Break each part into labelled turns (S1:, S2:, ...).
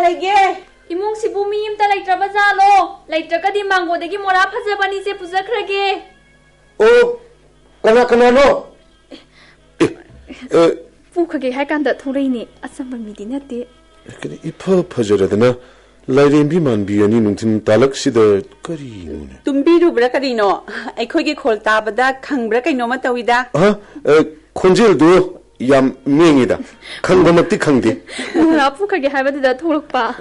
S1: ꯂꯩꯒꯦ
S2: 이몽시부 미임 딸 레이트라바자로 레이트라까디 망고데기 모라 파자바니세 부자크라게
S3: 그나노
S2: 부크게 할간다 토레이니 아sam바 미디나데
S3: 근데 이퍼 퍼저라드나 라이렌비만 비아니 농팀 달락시다 거리노네
S1: tumbiru브라 까리노 아이코게 콜타바다 강브라 까이노마 따위다
S3: 콘젤도 얌 맹이다 강범atti 강디
S2: 모라 부크게 할바드다 토록바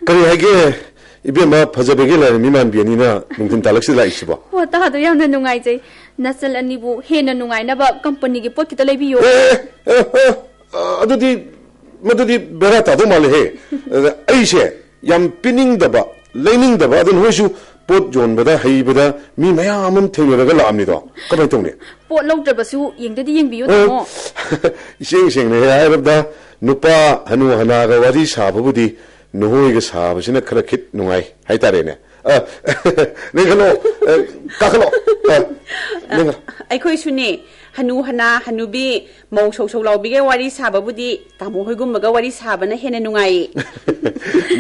S3: 그래 하게 이베마 퍼저베게 라이렌비만 비아니나 농팀 달락시다 이시바
S2: 와타도 양나 누가이제 나슬 아니부 헤나 누가이나바 컴퍼니게 포키다 레비요
S3: 아두디 मदुदी बेरा तादो माले है ऐसे यम पिनिंग दबा लेनिंग दबा अदन होइसु पोट जोन बदा हई बदा मी मयामम थेंगरगा लामनि दो कबाय तोंने
S2: पोट लौद्रबसु यंगददी यंगबियो तमो
S3: इसेंग सेंगने हायरबदा नुपा हनु हनागा वारी साबबुदी नोहोइगा साबसिना खरा खित नुंगाई हाइतारेने नेगनो काखलो नेगा
S1: आइखोइसुने हनु हना हनुबी मौ सौ लाउबिगे वारी साबबुदी तामो होइगुमगा वारी साबना हेने नुंगाई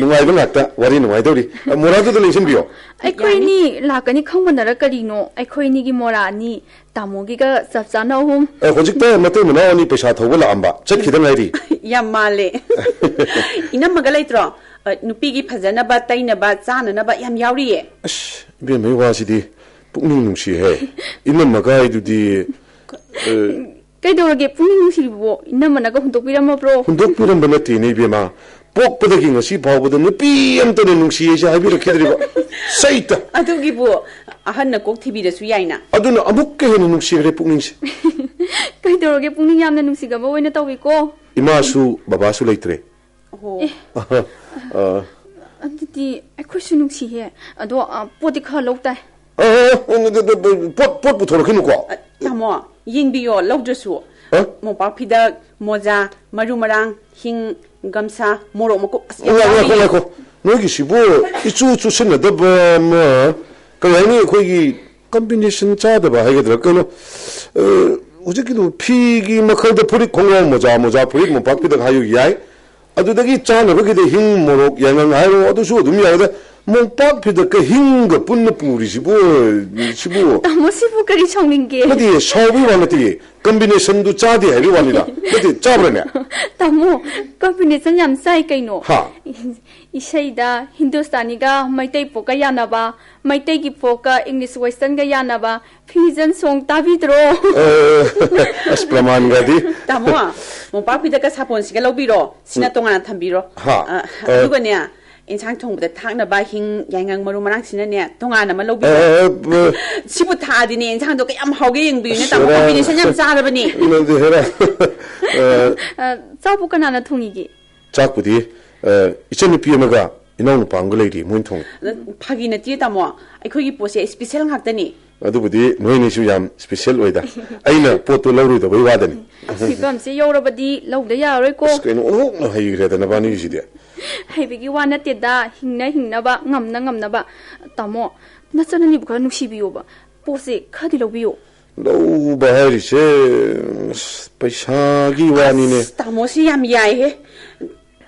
S3: नुंगाई बंगाता वारी नुंगाई दौरी मोरादु लेसन बियो
S2: आइखोइनी लाकनी खंगबनरा करिनो आइखोइनी गी मोरानी तामोगीगा सबजाना होम
S3: होजिकता मते मनावनी पैसा थौबा लांबा चखिदा नाइरी
S1: याम माले इनमगा लेत्रो नुपीगी फजनबा तैनबा चाननबा याम यावरिये
S3: अश बे मे वासिदी पुकनी नुंसी है इनमगा इदुदी
S2: कईदौरगे पुनी नुसिबो इनमनागा हुंदोकपिरमब्रो
S3: हुंदोकपिरम नते ने बेमा पोकपदगी ngasi फावबद नुपी अमतने नुंसी है हाबिरखिद्रिबो सैता
S1: अदुगिबो अहन्न कोक थिबिरसु याइना
S3: अदुना अमुक के हेन नुंसी रे पुकनिंगसे
S2: कईदौरगे पुनी यामना नुसिगबो ओइना तविको
S3: इमासु बाबासु लेत्रे
S1: हो
S2: अदुदी आइखोसु नुसी हे अदो पोति ख लौताय
S3: पोट पुथोरखिनुको
S1: तामो यिंबियो लौद्रसु मोपाफिदा मोजा मरुमरांग हिंग गमसा मोरो मको
S3: लाखो नोगी सिबो इचु चुसनदबा म कयानी खोगी कॉम्बिनेशन चादबा हाइगदरा कनो उजिकिदु फिगी मखलद फुरि खोंगो मोजा फुरि मोपाफिदा हायु याय अदुदगी चानबगिदे हिंग मोरोक यांगंग हायरो अदुसु दुम यायदा मोपाफिदा क हिंग पुन्न पुरि सिबो
S2: तामो सिबु करी छौनिंगे
S3: मदि सौबि वानति कॉम्बिनेशन दु चादे हाइबि वानिदा मदि चाब्रने
S2: तामो कॉम्बिनेशन याम साइ कइनो
S3: हा
S2: इसेदा हिंदुस्तानीगा मैतै पोका यानाबा मैतै की पोका इंग्लिश वेस्टर्न गा यानाबा फ्यूजन सॉन्ग ताबिद्रो
S3: अस प्रमाण गादी
S1: तामो मोपाफिदा का सापोनसिगा लौबिरो सिना तोंगाना थंबिरो
S3: हा
S1: अदुगने इंसान थोंबदा थाकनबा हिंग यांगंग मरुमरांग सिनाने तोंगाना मा लौबि सिबु थादिने इंसान दो कयम हाउगे यंबिने तामो कॉम्बिनेशन याम चारबनी
S3: नदि हेरा
S2: चाबु कनाना थोंगिगे
S3: चाकपुदी इचन पियमगा इनाउन पांग लेरी मोइन थों
S1: फागी नति तामो अखोगी पोसे स्पेशल ngaktani
S3: अदुबुदी नोइनिसु याम स्पेशल ओइदा आइना पोतो लौरु द बइ वादनी
S2: फिबम से यौरबदी लौदा यारोय को
S3: स्क्रीन ओनो न हाइग्रेदा नबानी सिदे
S2: हाइबेगी वाना तेदा हिंगना ngamna तामो नचननि बुखा नुसिबियोबा पोसे खदि लौबियो
S3: लो बाहरिसे पैसागी वानिने
S1: तामो से याम याय हे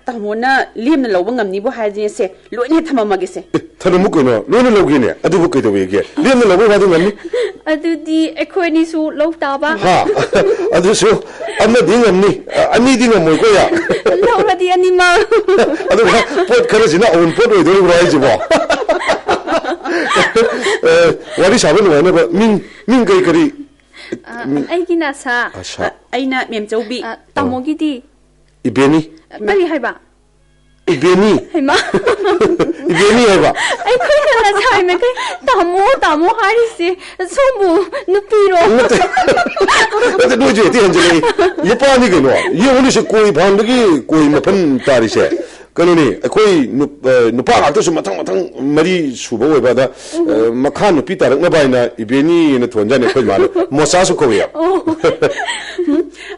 S1: तामोना लेमना लौबा ngamनिबो हाइजे से लोइने थममगे से
S3: थनमु कनो लोइने लौगिने अदुबु कइदोबेगे लेमना लौबा वादु ngami
S2: अदुदी एखोइनिसु लौताबा
S3: हा अदुसु अम्ना दिंगमनि अनि दिंगमोय को या
S2: लौरदी अनिमा
S3: अदु पोट खरसिना ओन पोट ओइदोरि राइजिबो वारी साबन वाना मिन कई करी
S2: आइगी नासा
S1: आइना मेमचौबी
S2: तामोगिदी
S3: इबेनी
S2: करी हाइबा
S3: इबेनी
S2: हेमा
S3: इबेनी हाइबा
S2: आई कोई ना साइ में कई तामो हारी से सोबु नुपीरो
S3: अते दोजे ती हंजले ये पानी कनो ये होने से कोई भांडगी कोई मफन तारी से कनोनी कोई नुपा गातसु मथंग मरी सुबो वेबादा मखा नुपी तारक न बाइना इबेनी न थोंजाने कोई मानो मोसासु कोया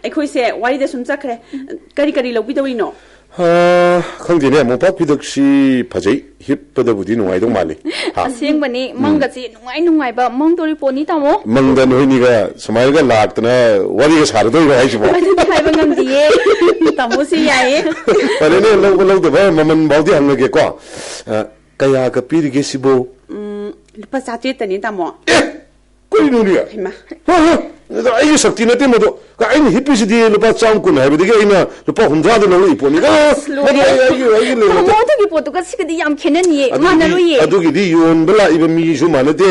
S1: अखोई से वारी दे सुम चखरे करी लौबी दविनो
S3: ꯈꯪꯗꯦꯅꯦ ꯃꯣꯝꯄꯥꯛ ꯐꯤꯗꯛꯁꯤ ꯐꯖꯩ ꯍꯤꯞꯄꯗꯕꯨꯗꯤ ꯅꯨꯡꯉꯥꯏꯗꯧ ꯃꯥꯜꯂꯤ
S2: ꯑꯁꯦꯡꯕꯅꯤ ꯃꯪꯒꯁꯤ ꯅꯨꯡꯉꯥꯏꯕ ꯃꯪꯗꯣꯔꯤ ꯄꯣꯠꯅꯤ ꯇꯥꯃꯣ
S3: ꯃꯪꯗ ꯅꯣꯏꯅꯤꯒ ꯁꯨꯃꯥꯏꯅꯒ ꯂꯥꯛꯇꯅ ꯋꯥꯔꯤꯒ ꯁꯥꯔꯗꯣꯏꯔꯣ ꯍꯥꯏꯁꯤꯕꯣ
S2: ꯑꯗꯨꯗꯤ ꯍꯥꯏꯕ ꯉꯝꯗꯤꯌꯦ
S1: ꯇꯥꯃꯣꯁꯤ ꯌꯥꯏꯌꯦ
S3: ꯐꯔꯦꯅꯦ ꯂꯧꯕ ꯂꯧꯗꯕ ꯃꯃꯜ ꯐꯥꯎꯗꯤ ꯍꯪꯉꯒꯦꯀꯣ ꯀꯌꯥꯒ ꯄꯤꯔꯤꯒꯦ 시보
S1: 루파 400tani tamo
S3: ꯀꯩꯅꯣꯅꯦ
S1: ꯍꯩꯃꯥ
S3: ꯑꯩꯒꯤ ꯁꯛꯇꯤ ꯅꯠꯇꯦ ꯃꯗꯣ ꯑꯩꯅ ꯍꯤꯞꯄꯤꯁꯤꯗꯤ ꯂꯨꯄꯥ 150 ꯍꯥꯏꯕꯗꯒꯤ ꯑꯩꯅ ꯂꯨꯄꯥ 60ꯗ ꯂꯧꯔꯛꯏ ꯄꯣꯠꯅꯤ
S2: ꯇꯥꯃꯣꯗꯒꯤ ꯄꯣꯠꯇꯨꯒ ꯁꯤꯒꯗꯤ ꯌꯥꯝ ꯈꯦꯠꯅꯅꯤꯌꯦ ꯃꯥꯟꯅꯔꯣꯏꯌꯦ
S3: ꯑꯗꯨꯒꯤꯗꯤ ꯌꯣꯟꯕ ꯂꯥꯛꯏꯕ ꯃꯤꯁꯨ ꯃꯥꯟꯅꯗꯦ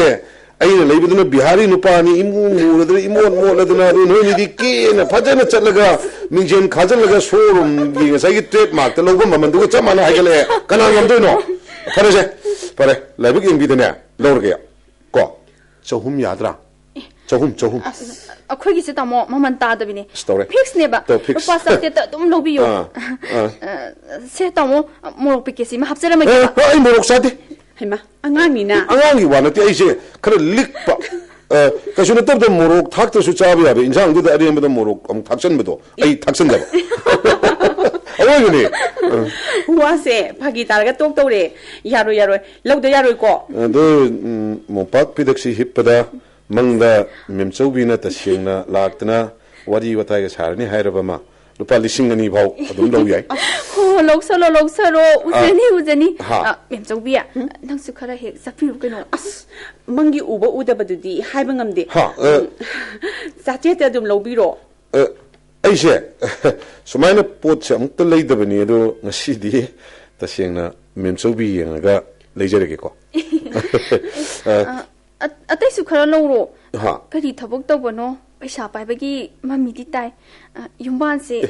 S3: ꯑꯩꯅ ꯂꯩꯕꯗꯨꯅ ꯕꯤꯍꯥꯔꯤ ꯅꯨꯄꯥꯅꯤ ꯏꯃꯨ ꯃꯨꯔꯗꯅ ꯏꯃꯣꯠ ꯃꯣꯠꯂꯗꯅ ꯑꯗꯨ ꯅꯣꯏꯅꯤꯗꯤ ꯀꯦꯅ ꯐꯖꯅ ꯆꯠꯂꯒ ꯃꯤꯡꯖꯦꯟ ꯈꯥꯖꯤꯜꯂꯒ ꯁꯣꯔꯨꯝꯒꯤ ꯉꯁꯥꯏꯒꯤ ꯇ꯭ꯔꯦꯗ ꯃꯥꯔꯛꯇ ꯂꯧꯕ ꯃꯃꯜꯗꯨꯒ ꯆꯞ ꯃꯥꯟꯅ ꯍꯥꯏꯒꯠꯂꯛꯑꯦ ꯀꯅꯥ ꯉꯝꯗꯣꯏꯅꯣ ꯐꯔꯦꯁꯦ ꯐꯔꯦ ꯂꯥꯏꯕꯛ ꯌꯦꯡꯕꯤꯗꯅꯦ ꯂꯧꯔꯒꯦ ꯀꯣ 200 ꯌꯥꯗ꯭ꯔꯥ 200
S2: ꯑꯩꯈꯣꯏꯒꯤꯁꯦ ꯇꯥꯃꯣ ꯃꯃꯜ ꯇꯥꯗꯕꯤꯅꯦ
S3: ꯇꯧꯔꯦ
S2: ꯐꯤꯛꯁꯅꯦꯕ ꯂꯨꯄꯥ 400ꯇ ꯑꯗꯨꯝ ꯂꯧꯕꯤꯌꯣ ꯁꯦ ꯇꯥꯃꯣ ꯃꯣꯔꯣꯛ ꯄꯦꯀꯦꯠꯁꯤ ꯑꯃ ꯍꯥꯞꯆꯔꯝꯃꯒꯦ
S3: ꯑꯩ ꯃꯣꯔꯣꯛ ꯆꯥꯗꯦ
S1: ꯍꯩꯃꯥ ꯑꯉꯥꯡꯅꯤꯅ
S3: ꯑꯉꯥꯡꯒꯤ ꯋꯥ ꯅꯠꯇꯦ ꯑꯩꯁꯦ ꯈꯔ ꯂꯤꯛꯄ ꯀꯩꯁꯨ ꯅꯠꯇꯕꯗ ꯃꯣꯔꯣꯛ ꯊꯥꯛꯇ꯭ꯔꯁꯨ ꯆꯥꯕ ꯌꯥꯕ ꯏꯟꯖꯥꯡꯗꯨꯗ ꯑꯔꯦꯝꯕꯗ ꯃꯣꯔꯣꯛ ꯑꯃꯨꯛ ꯊꯥꯛꯆꯟꯕꯗꯣ ꯑꯩ ꯊꯥꯛꯆꯟꯗꯕ ꯑꯋꯣꯏꯕꯅꯦ
S1: ꯋꯥꯁꯦ ꯐꯥꯒꯤ ꯇꯥꯔꯒ ꯇꯣꯛ ꯇꯧꯔꯦ ꯌꯥꯔꯣꯏ ꯂꯧꯗ ꯌꯥꯔꯣꯏꯀꯣ
S3: ꯑꯗꯣ ꯃꯣꯝꯄꯥꯛ ꯐꯤꯗꯛꯁꯤ ꯍꯤꯞꯄꯗ ꯃꯪꯗ ꯃꯦꯝꯆꯧꯕꯤꯅ ꯇꯁꯦꯡꯅ ꯂꯥꯛꯇꯅ ꯋꯥꯔꯤ ꯋꯥꯇꯥꯏꯒ ꯁꯥꯔꯅꯤ ꯍꯥꯏꯔꯕ ꯑꯃ ꯂꯨꯄꯥ 2,000 ꯐꯥꯎ ꯑꯗꯨꯝ ꯂꯧ ꯌꯥꯏ
S2: ꯂꯧꯁꯔꯣ 우zen이 ꯃꯦꯝꯆꯧꯕꯤ ꯅꯪꯁꯨ ꯈꯔ ꯍꯦꯛ ꯆꯠꯄꯤꯔꯨ ꯀꯩꯅꯣ
S1: ꯑꯁ ꯃꯪꯒꯤ ꯎꯕ ꯎꯗꯕꯗꯨꯗꯤ ꯍꯥꯏꯕ ꯉꯝꯗꯦ 400ꯇ ꯑꯗꯨꯝ ꯂꯧꯕꯤꯔꯣ
S3: ꯑꯩꯁꯦ ꯁꯨꯃꯥꯏꯅ ꯄꯣꯠꯁꯦ ꯑꯃꯨꯛꯇ ꯂꯩꯗꯕꯅꯤ ꯑꯗꯣ ꯉꯁꯤꯗꯤ ꯇꯁꯦꯡꯅ ꯃꯦꯝꯆꯧꯕꯤ ꯌꯦꯡꯉꯒ ꯂꯩꯖꯔꯒꯦꯀꯣ
S2: ꯑꯇꯩꯁꯨ ꯈꯔ ꯂꯧꯔꯣ ꯀꯔꯤ ꯊꯕꯛ ꯇꯧꯕꯅꯣ ꯄꯩꯁꯥ ꯄꯥꯏꯕꯒꯤ ꯃꯃꯤꯗꯤ ꯇꯥꯏ ꯌꯨꯝꯕꯥꯟꯁꯦ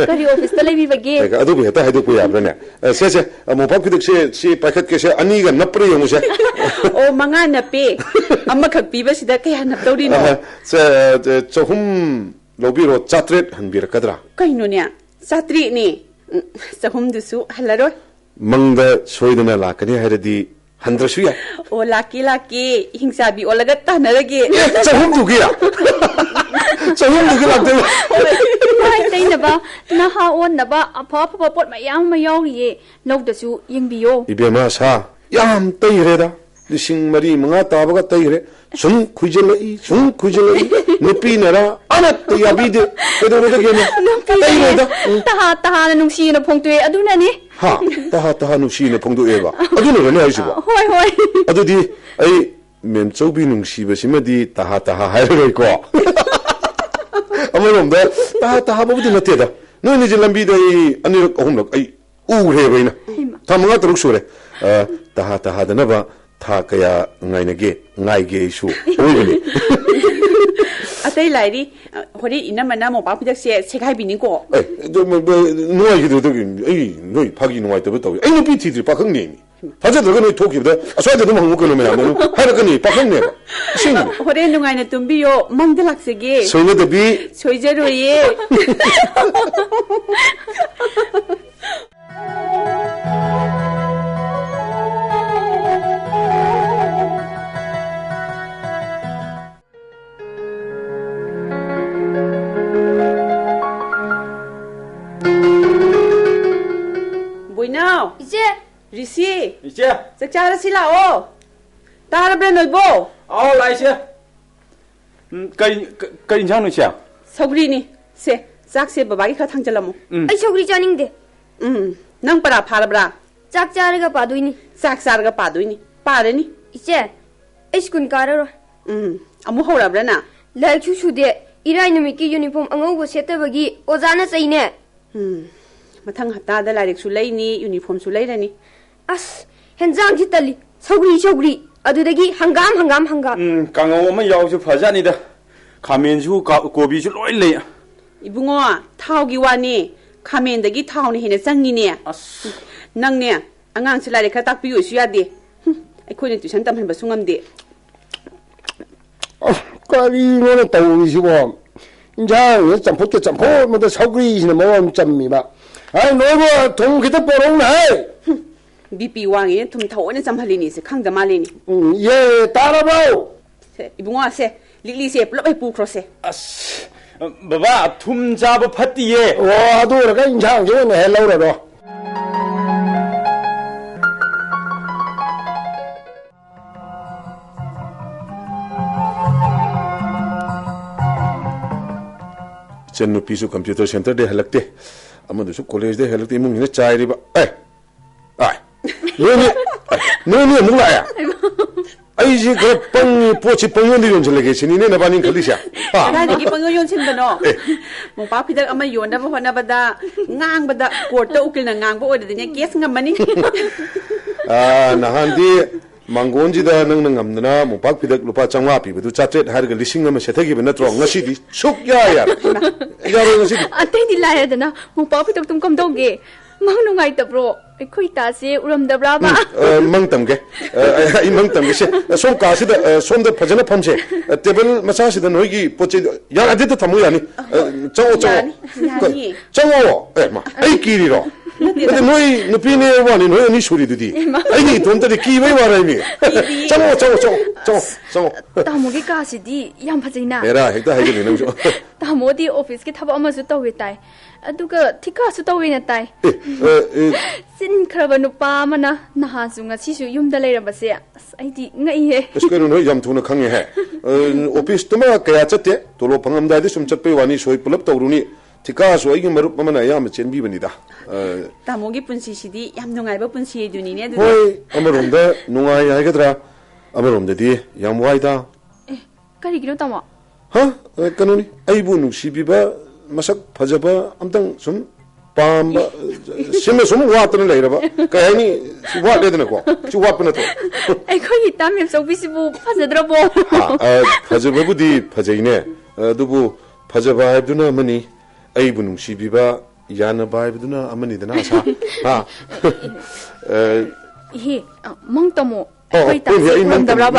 S2: ꯀꯔꯤ ꯑꯣꯐꯤꯁꯇ ꯂꯩꯕꯤꯕꯒꯦ
S3: ꯑꯗꯨꯕꯨ ꯍꯦꯛꯇ ꯍꯥꯏꯗꯣꯛꯄ ꯌꯥꯕ꯭ꯔꯥꯅꯦ ꯁꯦ ꯃꯣꯝꯄꯥꯛ ꯐꯤꯗꯛꯁꯦ ꯁꯤ ꯄꯥꯏꯈꯠꯀꯦꯁꯦ ꯑꯅꯤꯒ ꯅꯞꯄ꯭ꯔ ꯌꯦꯡꯉꯨꯁꯦ
S1: ꯑꯣ 5 ꯅꯞꯄꯦ ꯑꯃꯈꯛ ꯄꯤꯕꯁꯤꯗ ꯀꯌꯥ ꯅꯞꯇꯧꯔꯤꯅꯣ
S3: 200 ꯂꯧꯕꯤꯔꯣ 700 ꯍꯟꯕꯤꯔꯛꯀꯗ꯭ꯔꯥ
S1: ꯀꯩꯅꯣꯅꯦ 700ꯅꯦ 200ꯗꯨꯁꯨ ꯍꯜꯂꯔꯣꯏ
S3: ꯃꯪꯗ ꯁꯣꯏꯗꯅ ꯂꯥꯛꯀꯅꯤ ꯍꯥꯏꯔꯗꯤ 한드러슈 야.
S1: 라끼 힝사비 올라가 따나르게.
S3: 저홈두기야. 저홈두기 락들.
S2: 떼이나봐 나하 온나봐 아파 봇 마양 마야오리에 럭더수 잉비요.
S3: 이베마 사. 얌 떼이래다. 리싱 마리 멍아 따바가 떼이래. 중 구질레이 누피나라 아나또 야비데 그도로데게네 떼이래다.
S2: 따하는 농시는 봉투에 아두나니.
S3: 하 따하 농시는 봉투에바. 아두는 왜 하시고?
S2: 호이.
S3: 아두디 아이 멤초비 농시버시마디 따하 하이로 있고. 아무런데 따하 뭐부터 못해다. 너는 이제 람비다 이 아니로 어홈럭 아이 우해 보이나. 다 뭔가 들을 수래. 따하다나 봐. 타 그야 나이게 이슈 오이니
S1: 아테이 라이리 호리 이나마나 모바 피닥시에 세가이비니고
S3: 에뭐 누아이기도 에이 너희 파기 누아이도 에이 너 피티들 빠흥니 다자들 그네 토기다 아소이도 너무 먹고는 아무 하르거니 빠흥네 신
S1: 호레 누아이네 tum비요 멍들락세게
S3: 소이너더비
S1: 소이제로예 Now, Rishi, Sakchara Silao, Tarabran Bo,
S4: all I say. Kain Janusha.
S1: Sogrini, say, Saxe Babaki Katanjalamo.
S5: I shall returning there.
S1: Nampara Palabra,
S5: Sakjariga Paduini,
S1: Saksarga Paduini, Padani,
S5: Iche, Eskunkara.
S1: Amuhora Brana.
S5: Like you should there, Iranamiki uniform and over Setabagi, Ozana Saine.
S1: Matang haftada larik sulaini uniform sulairani
S5: as henzang jitali sogri adudagi hangam
S4: kangaw ma yawsu phajani da khamenju kobi su loi le
S1: ibungo thaugi wani khamendagi thauni hene changni
S4: as
S1: nangne angang silari kha takpiyu su yade akhoi tuition tam hanba sungamde
S6: kari no tawisibo 인자 점포 뭐도 서구리시는 뭐 점미바 아이 너무 동기도 뽀롱나이
S1: BP 왕이 tum thawne chamhalini se khangda malini
S6: 예 따라봐요
S1: se ibunga se lili se plop ai pu cross se
S4: as baba thum jaba phatiye
S6: wa do ra ka injang je ne hello ra do
S3: chen pisu computer center de halakte amadu su college de halakte mung ne chai ri ba ai no mung la ya ai ji ko pang po chi pang yon de yon chele sini ne na ba ning khali sha
S1: Kada di pang yon chin bano. Mo pa pidak ama yon da ba na bada ngang bada court to ukil na ngang bo ode nya case ngamani.
S3: Na handi mangonji da nang ngamna mo pak pidak lupa changwa pi bu chatret har ga lising ma sethagi ba natro ngasi di suk ya ro ngasi di
S2: ate ni la ya dana mo pa pidak tum kam doge mang nu ngai ta bro khoi ta se uram da bra ba
S3: mang tam ge ai mang tam ge se som ka si da som da phajana phamse table masa si da noi gi poche ya ade ta thamu yani chawo ma ai ki ri ro 근데 너희 누피네 와니 너희 니 소리들이 아니 돈들이 기회 와라이미 정어
S2: 다모기 가시디 얌 파지나
S3: 내가 핵다 해게 너무
S2: 다모디 오피스 기 타바 아마수 떠웨 따이 아두가 티카수 떠웨네 따이 신 크라바 누파 마나 나하수가 시수 юм다 레라바세 아이디 nga이해
S3: 그래서 너희 얌 투나 강해 해 오피스 도마 그야 쳤대 돌로 방음다이도 좀 쳤배 와니 소이 풀업 떠오르니 Tika so ay marup naman ay am chen bi banida.
S1: Tamogi punsi sidi yam nungay ba punsi duni ne du.
S3: Hoy amaronda nungay ay kadra. Amaronda di yam waida.
S2: Kari gino tamo.
S3: Ha? Kanoni ay bu nung sibi ba masak phajaba amtang sum pam simme sum wat na leira ba. Kaya ni wat le na ko. Chi wat pa na to.
S2: Ay ko ni tamem so bisibu phajadra bo.
S3: Phajaba bu di phajaine. Dubu phajaba ay duna mani ai bunung sibiba yana bai biduna amani dana sa ha
S2: he mangtamo
S3: koi ta mangtamo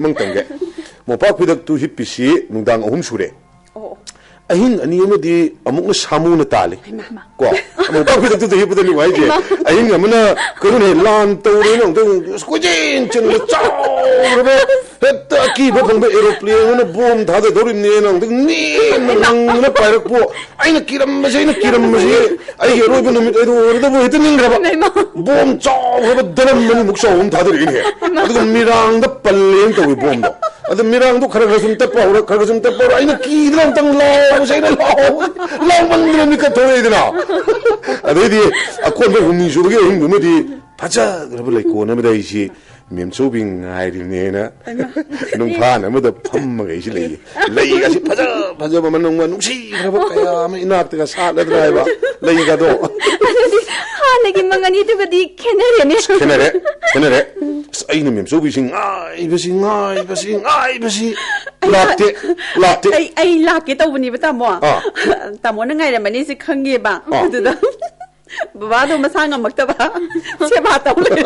S3: mangtamge mo pa pidak tu hipisi nungdang ahum sure ahin ani amadi amuk samu na tali ko mo pa pidak tu hipudani wai je ahin amana karune lan tawre nong tu skujin chen la chaw hetta ki ba phang aeroplane na bom tha de dorim ne nong ni nang na parak po ai na kiram ma ai ai hero bu numit ai do da bo hitin ngra ba bom chaw ba daram mani muk chaw tha de ri he adu mirang da pallen to bom do adu mirang do khara sum ta pa khara sum ta pa ai na ki dram tang la sai na la man mi ka thore dina adu di akon ba humi ju ge hum bu di pacha gra ba lai ko na me dai shi 멤소빙 아이리네나 농판 아무도 펌마가 이시 레이가시 파자 보면 농만 농시 그러볼까요 아마 이나트가 살려드라 해봐 레이가도
S2: 하나기 망가니 두가디 캐네레
S3: 아이는 멤소빙 아이버시 라테
S1: 아이 라게 떠보니 바타모 타모는 가이라마니 시 칸게 바 그도다 바바도 마상가 먹다바 제바 떠올래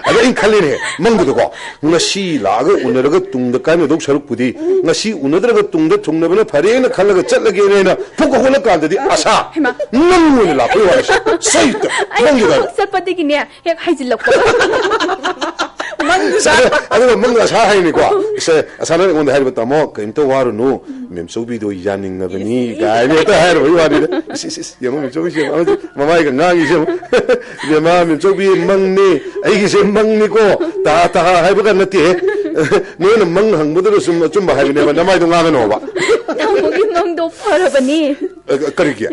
S3: ada in khalire mangdu ko ngasi laga unaraga tungda kaime dok saruk pudi ngasi unadraga tungda thungnabana pharena khalaga chatlage rena phuko hola kaldadi asa nangune la poi wala saita mangi da
S2: sapati kine hek haijilak
S3: mangi sa ada manga sa haini ko se asana ngonde hair batamo kaimto waru no memsobi do yaning ngabani gaine ta hair oi wari sis yamo memsobi se mama ga ngangi se de ma memsobi mangni ai gi se mangni ko ta hai ba nati no na mang hang budro sum chum ba hai ne ba namai do nga no ba
S2: tamogi mang do parabani
S3: karikia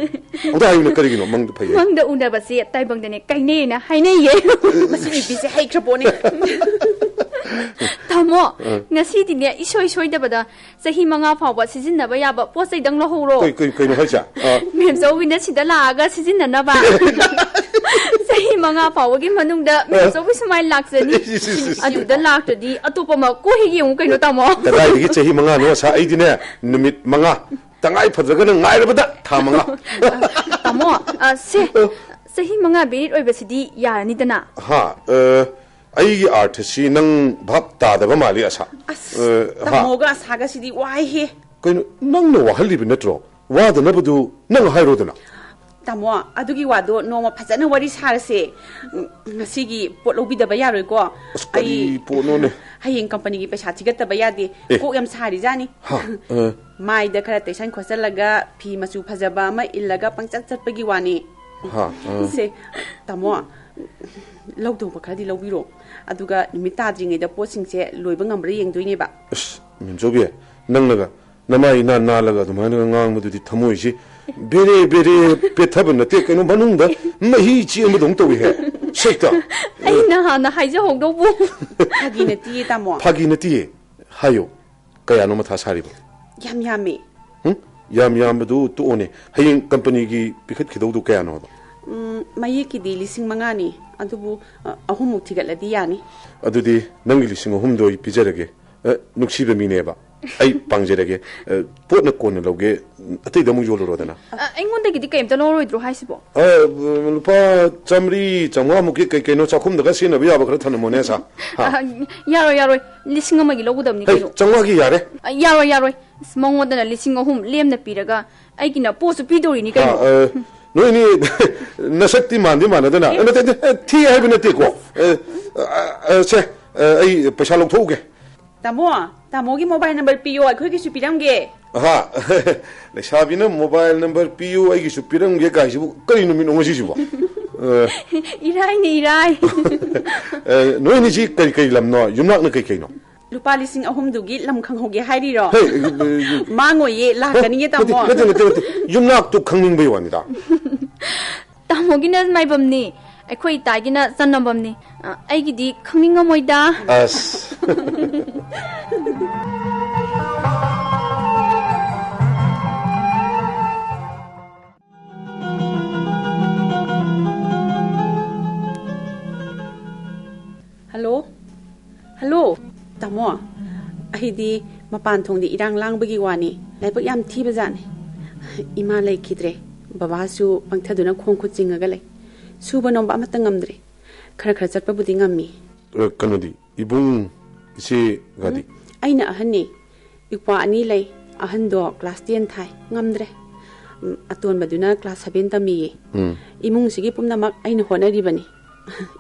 S3: oda hai ne karigi no mang do phai
S2: mang da una ba se tai bang dane kai ne na hai ne ye
S1: masi bi se hai kraponi
S2: tamo ngasi di ne isoi da bada sahi manga phawa sizin na ba ya ba po sai dang lo ho ro
S3: kai no hacha
S2: mem so win da sida la ga sizin na ba sahi manga phawa gi manung da mem so wi smile laksani adu da lakta di atopa ma ko hi yong kai no tamo
S3: kadai gi sahi manga no sa ai di ne numit manga tangai phadraga na ngai rabada tha manga
S2: tamo se sahi manga berit oi ba sidi ya ni dana
S3: ha ai artist nang bhap ta da ba mali asa
S1: tamoga saga sidi wai he
S3: kai nang no wahali bi natro wa da na budu nang hai ro dana
S1: Tamo, adugi wado no ma phajana wari sarase. Ngasigi pot lobidaba yaroi ko.
S3: Ai ponone.
S1: Hayeng company gi paisa thigataba yade. Ko yam sari jani. Mai da khara tesan khosalaga phi machu phajaba ma illaga pangchat chatpagi wani. Se tamo lawdo ba khadi lawbiro. Aduga numita dringe da potsingse loiba ngambre yengdoine ba.
S3: Minjobi nangnaga namai na nalaga dumana ngang thamoisi bere pethaban nate kaino manungda mahi chi amdong tawi he sekta
S2: aina hana haija hogdo bu
S1: phagi nati tamo
S3: phagi nati hayo kaya no matha sari
S1: yam yami
S3: yam du to one haying company gi pikhat khidau du kaya no
S1: mayi ki di lising mangani adubu ahumuk thigaladi yani
S3: adudi nangi lising ahum do pijarage nuksibe mineba ai pangjerege potna kona loge atei damu jolo rodana
S2: aingonda gidi kaimta loroidro haisibo
S3: lupa chamri chamwa muki kai no chakhum daga sina biya bakra thanmone sa
S2: yaro lising amagi logudamni kaino
S3: chamwa gi yare
S2: yaro smongodana lising ahum lemna piraga aigina posu pidori ni kaino
S3: no ni nasakti mandi manadana thi hai binati ko se ai paisa lok thoge
S1: Tamo ki mobile number piyo akhoi ki supiramge
S3: ha lesabina mobile number piyo ai ki supiramge ka sibu kari no min ongosi sibu
S2: irai
S3: no ni ji kai lamno yumnak na kai no
S1: lupa lising ahum dugi lam khang hoge hairi ro mango ye la kani ye tamo
S3: yumnak tu khangning bai wani da
S2: tamo gi nas mai bamni akhoi ta gi na sanam bamni ai gi di khangning amoida
S3: as
S1: Hello tamo ahidi mapan thong di irang lang bagi wani laibak yam thi bazane ima lai khidre baba su pangthaduna khong khu chingaga lai suba nomba amata ngamdre khara chatpa budi ngammi
S3: kanodi ibung isi gadi
S1: aina ahani ikwa ani lai ahan do class 10 thai ngamdre aton baduna class 7 tami imung sigi pumnamak aina honari bani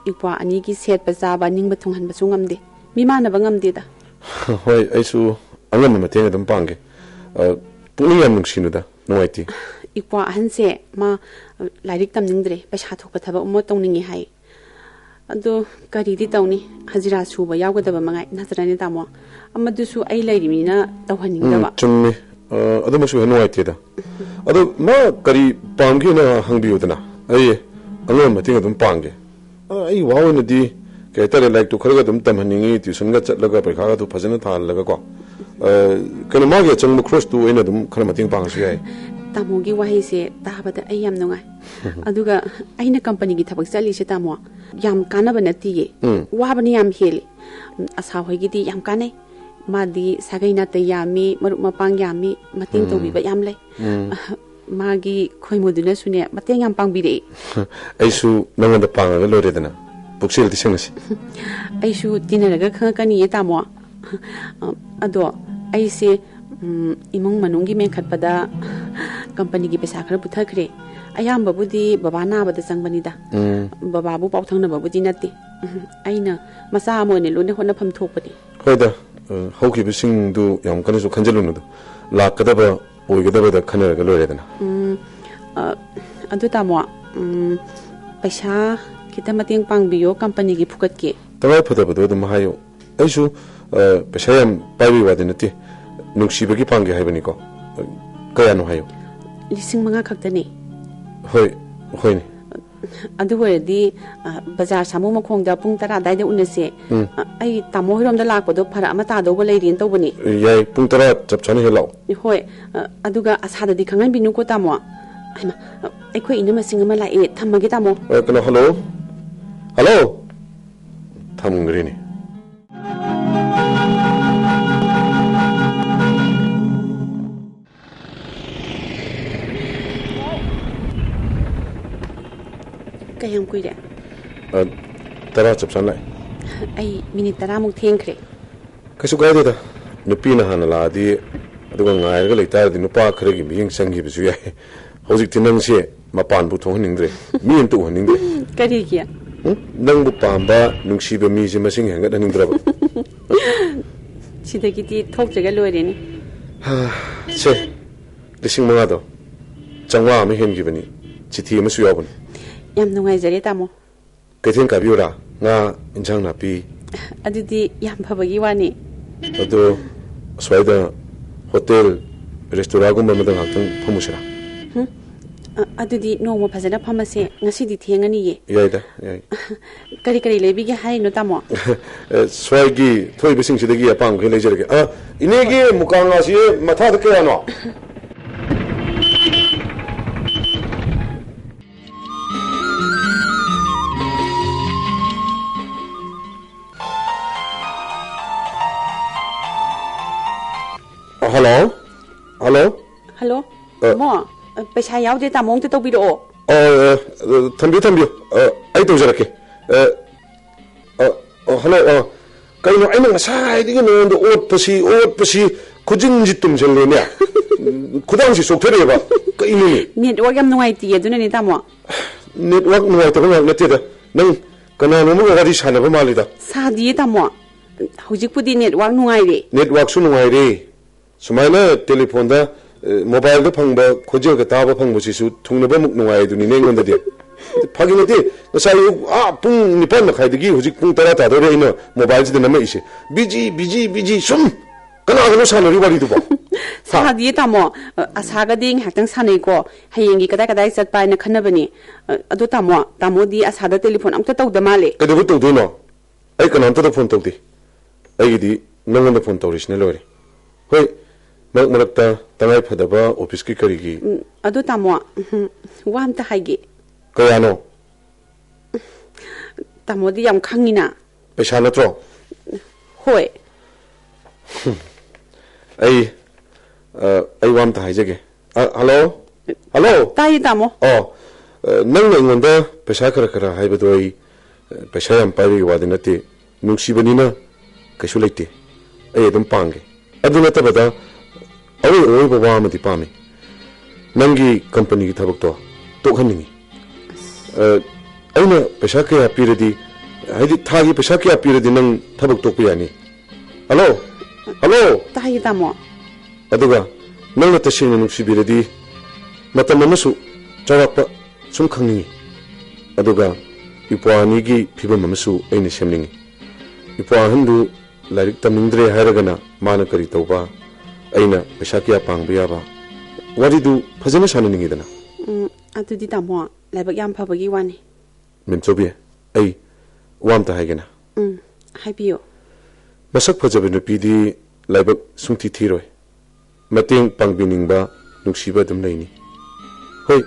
S1: ikwa ani gi set pa ba ning ba thonghan ba sungamde mimana bangam dida
S3: hoi aisu angam mateng dum pange puni yam nungsinuda noiti
S1: ikwa hanse ma lairik tam ningdre paisa thokpa thaba ummo tongningi hai ado kari di tawni hajira suba yawgadaba mangai nazrani tamo amadu su ai lairimina tawhaningdaba
S3: chummi ado masu noiti da ado ma kari pamgi na hangbiudana ai angam mateng dum pange ai wawna di kaya tari like to kharaga dum tamhaningi tuition ga chatlaga parikha tu phajana thalaga ko kana magi changma cross tu ena dum khara mating pangsu yai
S1: tamogi wahi se tabada ayam nungai aduga aina company gi thabak chali se tamo yam kana banati ye wabani yam heli asa hoigi di yam kanai madi sagaina te yami marup mapang yami mating to bi ba yam lai magi khoimoduna sune mateng yam pangbire
S3: aisu nanganda pangaga loredana buksil disengasi
S1: aisu tinaraga khangakani tamo ado aise imung manungi men khatpada company gi pesa khara puthakre ayamba budi baba na bada changbani da baba bu pauthang na babudi natti aina masa moine lone hona pham thokpani
S3: hoida hauki bising du yam kana su khanjalunu du lakadaba oigadaba da khanaraga loredana
S1: adu tamo paisa kita mating pangbiyo company gi phukat ke
S3: tawai phadaba do mahayo aisu paisa yam paibi wadinati nungsiba gi pangge haibani ko kaya no hayo
S1: lising manga khaktani
S3: hoi ni
S1: adu wadi bazar samu makhong da pung 10 dai da unase ai tamo hirom da lak podo phara ama ta do ba leirin to bani
S3: yai pung 10 chap chani hello
S1: hoi aduga asada di khangan binu ko tamo aima ai khoi ina masing ama lai thamage tamo
S3: kana hello thamngrini kayam kuire tara chap chan lai
S1: ai minute 10 muk thengkhre
S3: kasu gaide da nupi na hana la di aduga ngai ga leitar di nupa khare gi miyeng changi bisu yai hojik tinang se mapaan bu thong hning dre mi en tu hning dre
S1: kari kia
S3: nang bu pamba nungsiba mi ji masing hangat hning dra ba
S1: sidagiti thokjaga loireni
S3: ha che lising manga do changwa ma hen gi bani chithi ma su yabun
S1: yam nungai jare tamo
S3: kaithen ka biura nga injang na pi
S1: adudi yam phabagi wani
S3: ado swaida hotel restaurant gum ma dang hatang phamusira
S1: adudi noma phajana phamase ngasidi thengani ye
S3: yaida yai
S1: kari kari lebi ge hai no tamo
S3: swagi thoi bising sidagi apang khe lejerge inegi mukanga si matha de kya no hello hello
S1: hello mo paisa yaude tamong te tobiro
S3: thambi ai to jarake hello kaino aina ngasai digi no do ot pasi khujin jitum jelle ne khudang si sokthare ba kaini
S1: network yam nungai ti aduna ni tamo
S3: network nungai to ngak nate da nang kana no mo gari sana ba malida
S1: sadi tamo hojik pudi network nungai re
S3: network su nungai re sumaina telephone da mobile da phangba khoje ga ta ba phangbu si su thungna ba muk nungai du ni ne ngon da de phagin de ngasai pung nipan na khaidigi hojik pung tara ta do re ina mobile ji da nama ise busy sum kana ga no sana ri wari du ba
S1: sadi tamo asaga ding hatang sanai ko hayengi kada sat pai na khanabani adu tamo di asada telephone amta taw da male
S3: kada bu taw do no ai kana ta phone taw di ai di nangan da phone taw ris ne lore hoi marakta tangai phadaba office ki karigi
S1: adu tamo wam ta haigi
S3: kayano
S1: tamo di yam khangina
S3: pesa natro
S1: hoi
S3: ai wam ta haijege hello
S1: tai tamo
S3: nang ngonda pesa kara haibado ai pesa yam pari wadi nate nungsibanina kasu leite ai dum pange aduna tabada awi baba amati pami nangi company gi thabak to khaningi aina pesa ke apiradi haidi thagi pesa ke apiradi nang thabak to piyani hello
S1: tai tamo
S3: aduga nang ta shin nungsibiradi matam amasu charakpa sum khangni aduga ipwani gi phibam amasu aina semningi ipwa handu larik tamindre hairagana mana kari tawba aina pesa kya pangba yaba waridu phajana sananingi dana
S1: adudi tamo laibak yam phabagi wani
S3: minchobi ai wamta haigena
S1: haibiyo
S3: masak phajabe nupidi laibak sungthi thiroi mateng pangbiningba nungsiba dum leini hoi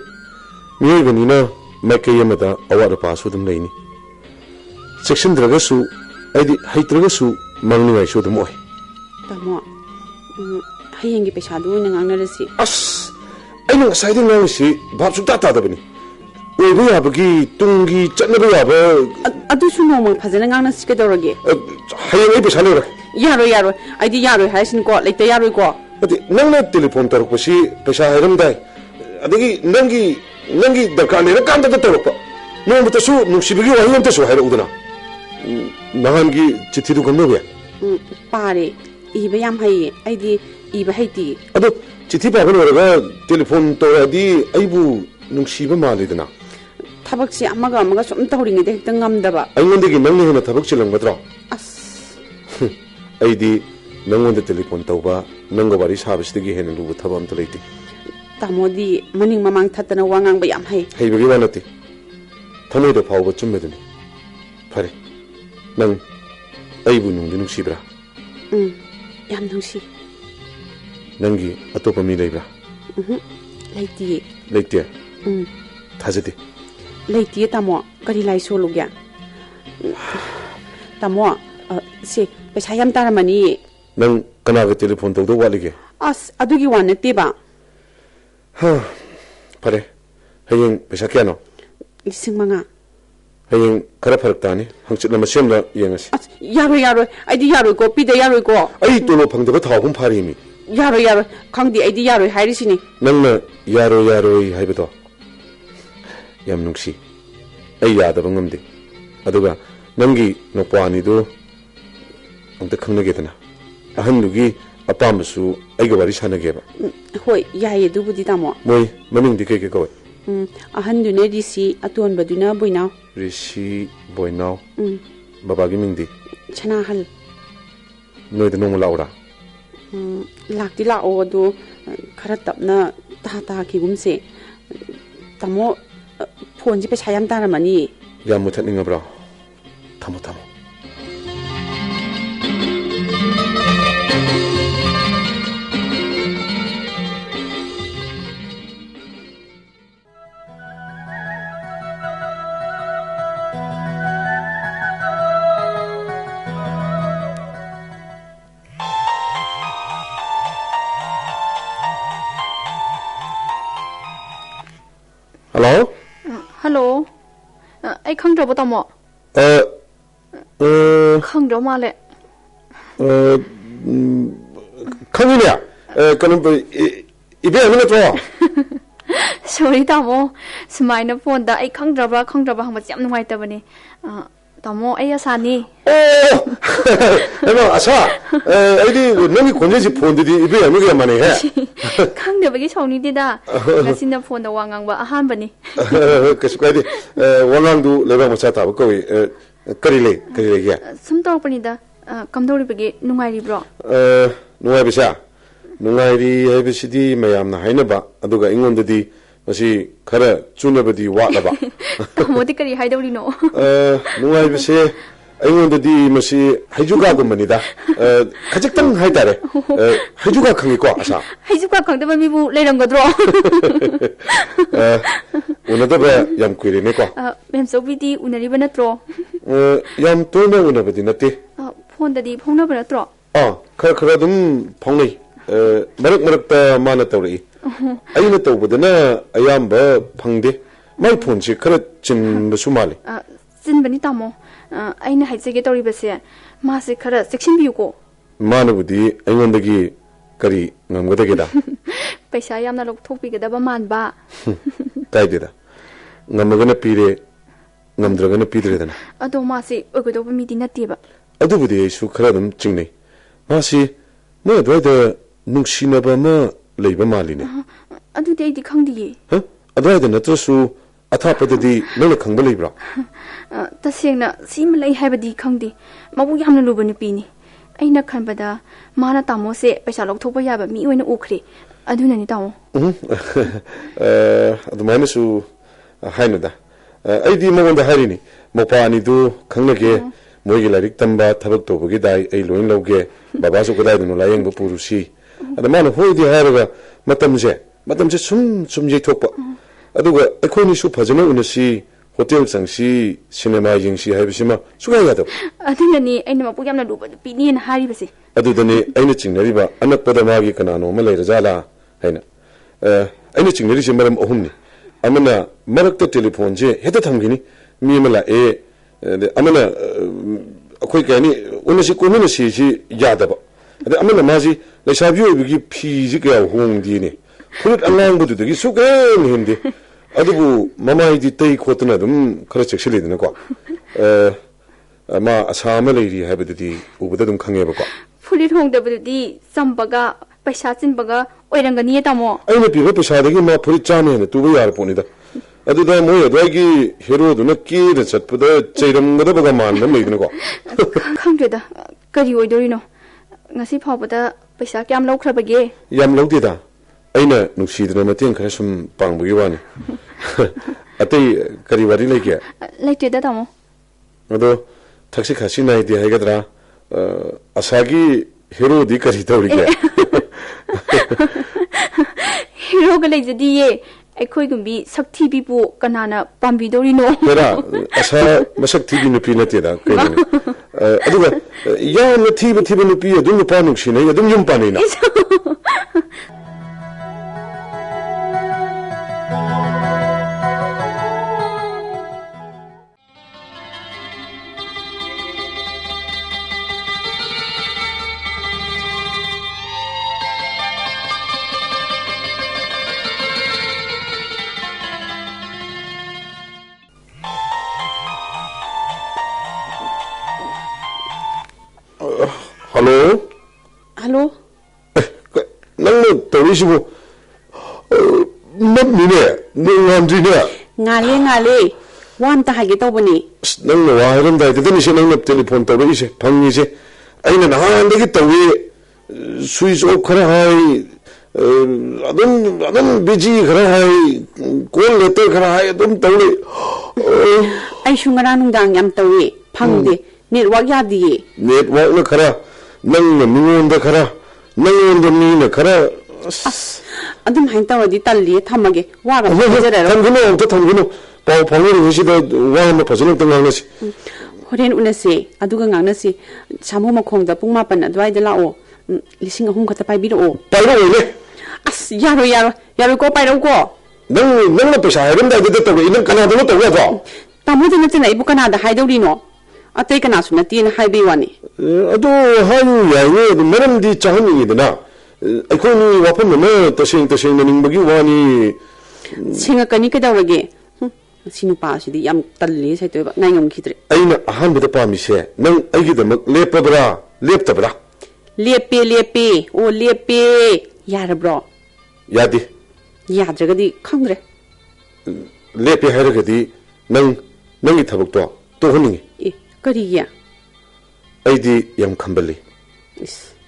S3: miyoi banina maikay amada awara pasu dum leini section dragasu aidi haitragasu mangningai su dum oi
S1: tamo hayengi pesa du na ngangnarasi
S3: aina ngasai ding ngasi bab su ta da bani oibu yabagi tungi chatnabu yaba
S1: adu su no mo phajana ngangna sike dorage
S3: hayeng ai pesa lora
S1: yaro aidi yaro haisin ko leite yaro ko
S3: ati nangna telephone tarukpasi pesa hairam dai adigi nangi darkar lera kanta ta tarukpa no mata su nungsibigi wahim ta su haira udana nahangi chithi du gamno be
S1: pare iba yam hai aidi iba haiti
S3: ado chithi pa ban waraga telephone to adi aibu nungsiba malidana
S1: thabak si amaga sum tawringi de hekta ngamdaba
S3: aingondigi nangni hona thabak chilangadro aidi nangonda telephone tawba nango bari sabisdigi hena lubu thabam to leiti
S1: tamodi maning mamang thatana wangang ba yam hai
S3: bagi wanati thamoi do phawba chummeduni phare nang aibu nungdi nungsibra
S1: yam nungsi
S3: nangi atopa mi leibra leiti thajati
S1: leiti tamo kari lai solugya tamo se pesa yam taramani
S3: nang kanaga telephone tawdo walige
S1: adugi wan teba
S3: phare hayeng pesa kyano
S1: lising manga
S3: hayeng kara pharak tani hangchit na masemla yengas
S1: yaro aidi yaro ko pide yaro ko
S3: ai tolo phangdaba thawhum phari mi
S1: yaro khangdi aidi yaro hairisini
S3: nangna yaro haibado yam nungsi ai yadaba ngamde aduga nangi nopani do amta khangnage dana ahandugi apamsu aiga wari sanageba
S1: hoi yaye dubudi tamo
S3: moi maming di ke ko
S1: ahandune risi aton baduna boinaw
S3: rishi boinaw baba gi mingdi
S1: chana hal
S3: noi de nong laura
S1: lakti la o do khara tapna ta ki gumse tamo phone ji pe chayam taramani
S3: yam muthaninga bra thamo Hello?
S2: Hello. Ai khang dro ba tamo. Khang dro ma le.
S3: Khangnya. Kanum ibe amina to.
S2: Sorry tamo. Smai na phone da ai khang dro ba hang ba jam nuai ta bani. Tamo ai asani.
S3: Oh. Hello asa. Ai nami konje phone di ibe amina mane he.
S2: Khang de ba gi chawni di da. Ngasi na phone da wangang ba ahan bani.
S3: Kasu kai di wangang du leba macha ta ko kari le ya.
S2: Sum to pani da. Kam do ri ba gi nungai ri bro.
S3: Nungai bisa. Nungai ri ai bisidi mayam na haina ba aduga ingon di masi khara chunabadi wa la ba.
S2: Tamo di kari hai do ri no.
S3: Nungai bise aingon di masi haijuga gumani da. Khajak hai tare. Haijuga khangi ko asa.
S2: Haijuga khang da ba mi bu leiram ga dro.
S3: Unada ba yam kuire ne ko.
S2: Mem so bi di unari ba natro.
S3: Yam to na unabadi nate.
S2: Phone da di phone na ba natro.
S3: Khara dum phongnei. Marak ta mana tawri. Aina tawbadana ayamba phangde. Mai phone chi khara chin basu mali.
S2: Chin bani tamo. Aina haise ge tori ba se. Ma se khara section bi ko.
S3: Manabudi aingondagi kari ngamgada da.
S2: Paisa yamna lok thok pi ga da ba man ba.
S3: Tai de da. Ngamagana pire ngamdragana pidre dana.
S2: Ado ma se ogodo ba mi di na te ba.
S3: Adubudi su khara dum chingnei. Ma si no dwaida nungsinaba ma leiba maline.
S2: Adu de di khang di.
S3: Ha? Adwaida natrasu athapadadi nona khangba leibra.
S2: Tasengna sim lei haiba di khang di. Mabu yamna lu ba ni pi ni. Aina khan ba da mana tamo se paisa lok thok ba ya ba mi oina ukhre. Aduna ni tamo.
S3: Adumana su haina da. Aidi magonda harini. Mopani du khangnage moigi larik tamba thabak tobagi dai ai loin loge baba su kadai du layeng ba purusi. Adamana hoidi haraga matamse sum je thokpa. Aduga ekhoni su phajana unasi hotel sangsi cinema yingsi haibisima suga yado.
S2: Aduna ni aina mapu yamna lu ba pi ni na hari ba se.
S3: Adudani aina chingnariba anakpada magi kanano ma leirajala haina. Aina chingnari se maram ohumni. Amana marakta telephone je heta thamgini mi mala amana akhoi kani unasi komina si yadaba. Amana maji lesabiyo bigi phi kya hongdi ne. Khurut angang budu gi sugen hindi. Adubu mamai di tai khotna dum khara chekshili dina ko. Ma asama leiri habadi ubada dum khange ba ko.
S2: Fulit hong da bu di sambaga paisa chin baga oiranga ni tamo.
S3: Aina piba paisa dagi ma fulit chane ne tuba yar poni da. Aduda moi adwagi hero duna ki da chatpada chairam gada baga man nam leidina ko.
S2: Khangde da kari oidori no. Ngasi phawbada paisa kyam laukhra bage.
S3: Yam laude da. Aina nungsidna mateng khara sum pangbugi wani. Atei kari wari leke.
S2: Leke da tamo.
S3: Ado taksi khasi nai di haigadra asagi hero di kari tawri ke.
S2: Hero ga leijadi ye. Ekhoi gumbi sakthi bi bu kanana pambi dori no.
S3: Pera asa masakthi bi nupi na te da kai ne. Aduga ya na thiba nupi adum pa nuksine adum yum pa ne na. Hello?
S1: Hello?
S3: Nang tawisibu mine ngamjine
S1: ngale wam ta hage tawbani
S3: nang wahiram dai tani se nang telephone tawise phangi se aina nahan dagi tawi switch off khara hai adum busy khara hai call letter khara hai adum tawle
S1: ai shungara nungdang yam tawi phangde network yadi
S3: network na khara nang mingon da khara nang ni na khara
S1: adum hain tawadi talli thamage waga jara
S3: thamgino pau phangri husida wa ma phajana tang nganasi
S1: horen unase aduga nganasi samu makhongda pung 8 adwai da lao 3,000 khata pai biro
S3: le
S1: as yaro ko pai ro ko
S3: nang na pesa harim da de tawi nang kana da tawi ba
S1: tamu de na ibu kana da haidori no atai kana su na tin haibe wani
S3: ado hayu ya ne maram di chahani dana aikoni wapam na tasing ningbagi wani
S1: singa kani kadawage sinu pa sidi yam talli sai to ngai ngom khidre
S3: aina ahan bida pami se nang aigi da lepabra leptabra
S1: lepe o lepe yara bro
S3: yadi
S1: yadragadi khangre
S3: lepe hairagadi nangi thabak to honingi
S1: e kari ya
S3: aidi yam khambali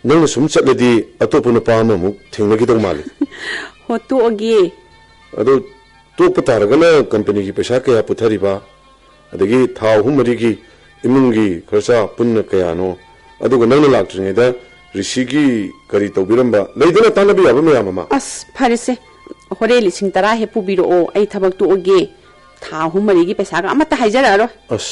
S3: nang sum chatledi atopuna pama mu thingnagi dog mali
S1: hoto oge
S3: ado to pataragana company ki pesa kaya puthariba adagi thau humari imungi kharsa punna kaya no aduga nang laktringe da rishigi kari tawbiramba leidana tanabi aba mayama
S1: as pharise hore 10,000 he pubiro o ai thabak to oge thau humari gi pesa ga amata haijara ro
S3: as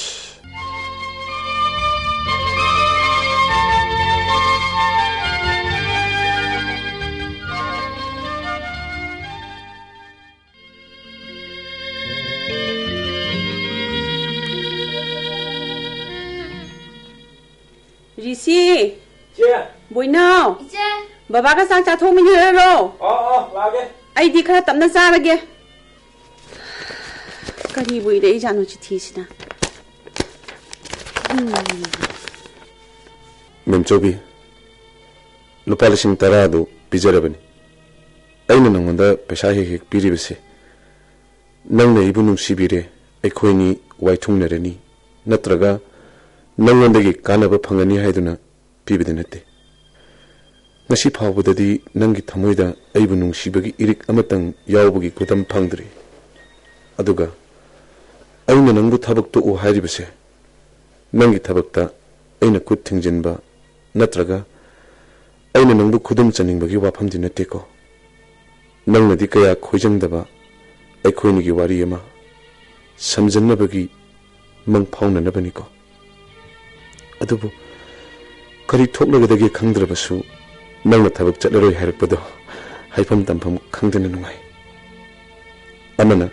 S1: Risi
S4: Che
S1: Boinao
S5: Iche
S1: Baba ka sang cha thong mi ro
S4: lage
S1: ai di khara tamna charage kari bui dei janu chi thi sina
S3: memchobi lupa 10,000 do pijarabani aina nangunda pesa he piribase nangna ibu nungsibire aikhoini waithungnerani natraga nangondagi kanaba phangani haiduna pibidinate ngasi phawbudadi nangi thamoida aibu nungsibagi irik amatang yawbagi kudam phangdri aduga aina nangbu thabak to u hairibase nangi thabakta aina kut thingjinba natraga aina nangbu khudum chaningbagi wafamdi nateko nangnadi kaya khoijangdaba aikhoinigi wari ama samjannabagi mang phaunanabani ko adubu kari thoklogadagi khangdrabasu nangna thabak chatlaroi hairapado haifam tampham khangdana nungai amana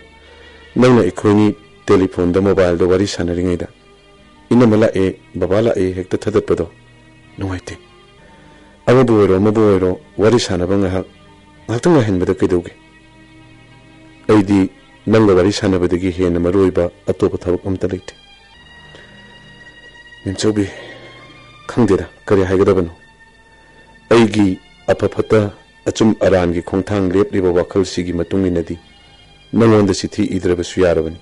S3: nangna ikhoini telephone da mobile da wari sanaringaida inamala e babala e hekta thadapado nungaite amabuero wari sanaba ngahak henbada kaidoge aidi nangga wari sanabadagi hena maroiba atopa thabak amta leite memchobi khangdera kari haigadabano aigi apapata achum arangi khongthang lepliba wakhal sigi matunginadi nangonda sithi idrabasu yarabani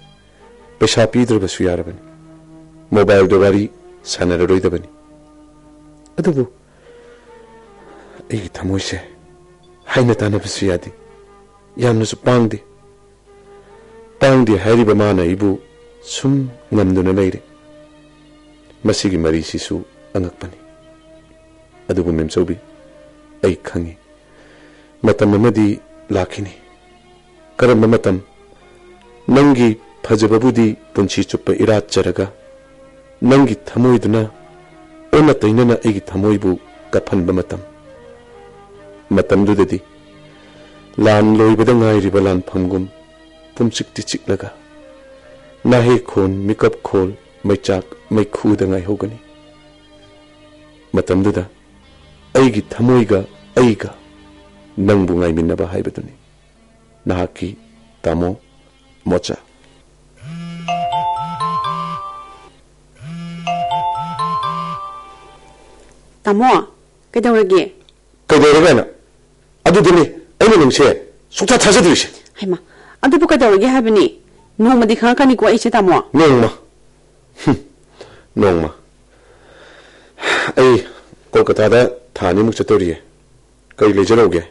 S3: pesa pidrabasu yarabani mobile dawari sanararoidabani adubu aigi thamoise haina tanabasu yadi yamnasu pangde hairiba mana ibu sum ngamduna leire masigi mari sisu angakpani adubu memchobi ai khangi matam amadi lakhini karamba matam nangi phajababudi punchi chuppa irat charaga nangi thamoiduna ona tainana aigi thamoibu kaphanba matam dudadi lan loibada ngairiba lan phamgum pumchikti chiklaga nahe khon mikap khol maichak maikhuda ngai hogani matam duda aigi thamoiga aiga nangbu ngai minnaba haibaduni nahaki tamo mocha
S1: tamo ꯀꯩꯗꯧꯔꯒꯦ
S3: ꯀꯩꯗꯧꯔꯒꯅ ꯑꯗꯨꯗꯨꯅꯤ ꯑꯩꯅ ꯅꯪꯁꯦ ꯁꯨꯡꯊꯥ ꯊꯥꯖꯗ꯭ꯔꯤꯁꯦ
S1: ꯍꯩꯃ ꯑꯗꯨꯕꯨ ꯀꯩꯗꯧꯔꯒꯦ ꯍꯥꯏꯕꯅꯤ ꯅꯣꯡꯃꯗꯤ ꯈꯪꯉꯛꯀꯅꯤꯀꯣ ꯑꯩꯁꯦ ꯇꯥꯃꯣ
S3: ꯅꯣꯡꯃ ꯑꯩ ꯀꯣꯜꯀꯇꯥꯗ ꯊꯥ ꯑꯅꯤꯃꯨꯛ ꯆꯠꯇꯧꯔꯤꯌꯦ ꯀꯔꯤ ꯂꯩꯖꯔꯧꯒꯦ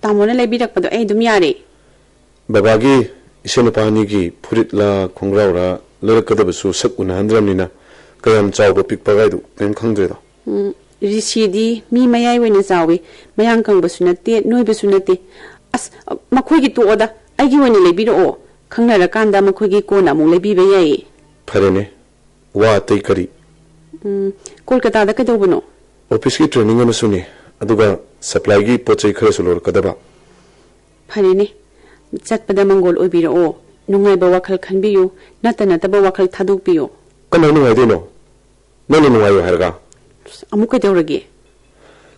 S1: ꯇꯥꯃꯣꯅ ꯂꯩꯕꯤꯔꯛꯄꯗꯣ ꯑꯩ ꯑꯗꯨꯝ ꯌꯥꯔꯦ
S3: ꯕꯕꯥꯒꯤ ꯏꯁꯦ ꯅꯨꯄꯥ ꯑꯅꯤꯒꯤ ꯐꯨꯔꯤꯠꯂꯥ ꯈꯣꯡꯒ꯭ꯔꯥꯎꯔꯥ ꯂꯩꯔꯛꯀꯗꯕꯁꯨ ꯁꯛ ꯎꯅꯍꯟꯗ꯭ꯔꯕꯅꯤ나 ꯀꯌꯥꯝ ꯆꯥꯎꯕ ꯄꯤꯛꯄ ꯒꯥꯏꯗꯨ ꯀꯔꯤꯝ ꯈꯪꯗ꯭ꯔꯦꯗ
S1: ꯔꯤꯁꯤꯗꯤ ꯃꯤ ꯃꯌꯥꯏ ꯑꯣꯏꯅ ꯆꯥꯎꯋꯤ ꯃꯌꯥꯡ ꯀꯪꯕꯁꯨ ꯅꯠꯇꯦ ꯅꯣꯏꯕꯁꯨ ꯅꯠꯇꯦ ꯑꯁ ꯃꯈꯣꯏꯒꯤ ꯇꯣꯛꯑꯣꯗ ꯑꯩꯒꯤ ꯑꯣꯏꯅ ꯂꯩꯕꯤꯔꯛꯑꯣ ꯈꯪꯅꯔꯀꯥꯟꯗ ꯃꯈꯣꯏꯒꯤ ꯀꯣꯟꯅ ꯑꯃꯨꯛ ꯂꯩꯕꯤꯕ ꯌꯥꯏꯌꯦ
S3: ꯐꯔꯦꯅꯦ ꯋꯥ ꯑꯇꯩ ꯀꯔꯤ
S1: ꯀꯣꯜꯀꯇꯥꯗ ꯀꯩꯗꯧꯕꯅꯣ
S3: ꯑꯣꯐꯤꯁꯀꯤ ꯇ꯭ꯔꯦꯅꯤꯡ ꯑꯃꯁꯨꯅꯤ ꯑꯗꯨꯒ ꯁꯄ꯭ꯂꯥꯏꯒꯤ ꯄꯣꯠꯆꯩ ꯈꯔꯁꯨ ꯂꯧꯔꯛꯀꯗꯕ
S1: ꯐꯔꯦꯅꯦ ꯆꯠꯄꯗ ꯃꯪꯒꯣꯜ ꯑꯣꯏꯕꯤꯔꯛꯑꯣ ꯅꯨꯡꯉꯥꯏꯕ ꯋꯥꯈꯜ ꯈꯟꯕꯤꯌꯨ ꯅꯠꯇꯕ ꯋꯥꯈꯜ ꯊꯥꯗꯣꯛꯄꯤꯌꯨ
S3: ꯀꯅꯥ ꯅꯨꯡꯉꯥꯏꯗꯣꯏꯅꯣ ꯅꯪꯅ ꯅꯨꯡꯉꯥꯏꯌꯣ ꯍꯥꯏꯔꯒ
S1: ꯑꯃꯨꯛ ꯀꯩꯗꯧꯔꯒꯦ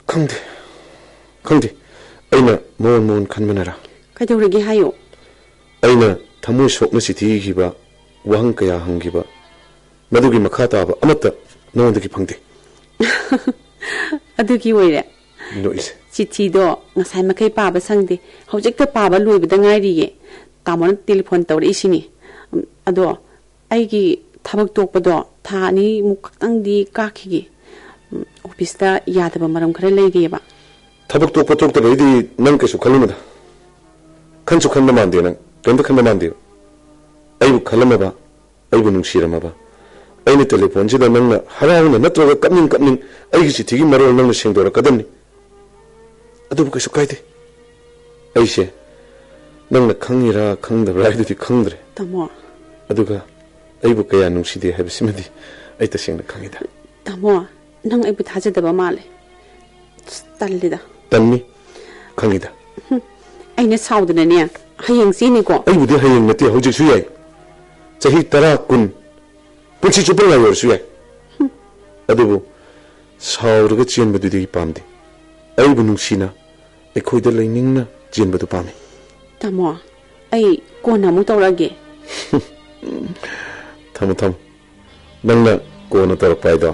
S3: ꯈꯪꯗꯦ ꯑꯩꯅ ꯃꯣꯟ ꯈꯟꯕꯅꯔꯥ
S1: ꯀꯩꯗꯧꯔꯒꯦ ꯍꯥꯏꯌꯣ
S3: ꯑꯩꯅ ꯊꯃꯣꯏ ꯁꯣꯛꯅ ꯆꯤꯊꯤ ꯏꯈꯤꯕ ꯋꯥꯍꯪ ꯀꯌꯥ ꯍꯪꯈꯤꯕ ꯃꯗꯨꯒꯤ ꯃꯈꯥ ꯇꯥꯕ ꯑꯃꯠꯇ ꯅꯉꯣꯟꯗꯒꯤ ꯐꯪꯗꯦ
S1: ꯑꯗꯨꯒꯤ ꯑꯣꯏꯔꯦ
S3: ꯅꯣꯏꯁꯦ
S1: ꯆꯤꯊꯤꯗꯣ ꯉꯁꯥꯏ ꯃꯈꯩ ꯄꯥꯕ ꯁꯪꯗꯦ ꯍꯧꯖꯤꯛꯇ ꯄꯥꯕ ꯂꯣꯏꯕꯗ ꯉꯥꯏꯔꯤꯌꯦ ꯇꯥꯃꯣꯅ ꯇꯦꯂꯤꯐꯣꯟ ꯇꯧꯔꯛꯏꯁꯤꯅꯤ ꯑꯗꯣ ꯑꯩꯒꯤ ꯊꯕꯛ ꯇꯣꯛꯄꯗꯣ ꯊꯥ ꯑꯅꯤꯃꯨꯛ ꯈꯛꯇꯪꯗꯤ ꯀꯥꯈꯤꯒꯦ ꯑꯣꯐꯤꯁꯇ ꯌꯥꯗꯕ ꯃꯔꯝ ꯈꯔ ꯂꯩꯔꯤꯑꯕ
S3: ꯊꯕꯛ ꯇꯣꯛꯄ ꯇꯣꯛꯇꯕꯩꯗꯤ ꯅꯪ ꯀꯩꯁꯨ ꯈꯜꯂꯨꯅꯨꯗ ꯈꯟꯁꯨ ꯈꯟꯕ ꯃꯥꯟꯗꯦ ꯅꯪ ꯀꯩꯝꯇ ꯈꯟꯕ ꯃꯥꯟꯗꯦꯕ ꯑꯩꯕꯨ ꯈꯜꯂꯝꯃꯕ ꯑꯩꯕꯨ ꯅꯨꯡꯁꯤꯔꯝꯃꯕ ꯑꯩꯅ ꯇꯦꯂꯤꯐꯣꯟꯁꯤꯗ ꯅꯪꯅ ꯍꯔꯥꯎꯅ ꯅꯠꯇ꯭ꯔꯒ ꯀꯞꯅꯤꯡ ꯑꯩꯒꯤ ꯆꯤꯊꯤꯒꯤ ꯃꯔꯣꯜ ꯅꯪꯅ ꯁꯦꯡꯗꯣꯔꯛꯀꯗꯕꯅꯤ ꯑꯗꯨꯕꯨ ꯀꯩꯁꯨ ꯀꯥꯏꯗꯦ ꯑꯩꯁꯦ ꯅꯪꯅ ꯈꯪꯉꯤꯔꯥ ꯈꯪꯗꯕ꯭ꯔꯥ ꯍꯥꯏꯗꯨꯗꯤ ꯈꯪꯗ꯭ꯔꯦ
S1: ꯇꯥꯃꯣ
S3: ꯑꯗꯨꯒ ꯑꯩꯕꯨ ꯀꯌꯥ ꯅꯨꯡꯁꯤꯗꯦ ꯍꯥꯏꯕꯁꯤꯃꯗꯤ ꯑꯩ ꯇꯁꯦꯡꯅ ꯈꯪꯉꯤꯗ
S1: ꯇꯥꯃꯣ ꯅꯪ ꯑꯩꯕꯨ ꯊꯥꯖꯗꯕ ꯃꯥꯜꯂꯦ ꯇꯜꯂꯤꯗ
S3: ꯇꯟꯅꯤ ꯈꯪꯉꯤꯗ
S1: ꯑꯩꯅ ꯁꯥꯎꯗꯅꯅꯦ ꯍꯌꯦꯡ ꯆꯦꯅꯤꯀꯣ
S3: ꯑꯩꯕꯨꯗꯤ ꯍꯌꯦꯡ ꯅꯠꯇꯦ ꯍꯧꯖꯤꯛꯁꯨ ꯌꯥꯏ ꯆꯍꯤ 10 10 ꯄꯨꯟꯁꯤ ꯆꯨꯞꯄ ꯉꯥꯏꯔꯁꯨ ꯌꯥꯏ ꯑꯗꯨꯕꯨ ꯁꯥꯎꯔꯒ ꯆꯦꯟꯕꯗꯨꯗꯤ ꯄꯥꯝꯗꯦ ꯑꯩꯕꯨ ꯅꯨꯡꯁꯤꯅ ꯑꯩꯈꯣꯏꯗ ꯂꯩꯅꯤꯡꯅ ꯆꯦꯟꯕꯗꯨ ꯄꯥꯝꯃꯤ
S1: ꯇꯥꯃꯣ ꯑꯩ ꯀꯣꯟꯅ ꯑꯃꯨꯛ ꯇꯧꯔꯛꯑꯒꯦ
S3: ꯊꯝꯃꯣ ꯅꯪꯅ ꯀꯣꯟꯅ ꯇꯧꯔꯛꯄ ꯍꯥꯏꯗꯣ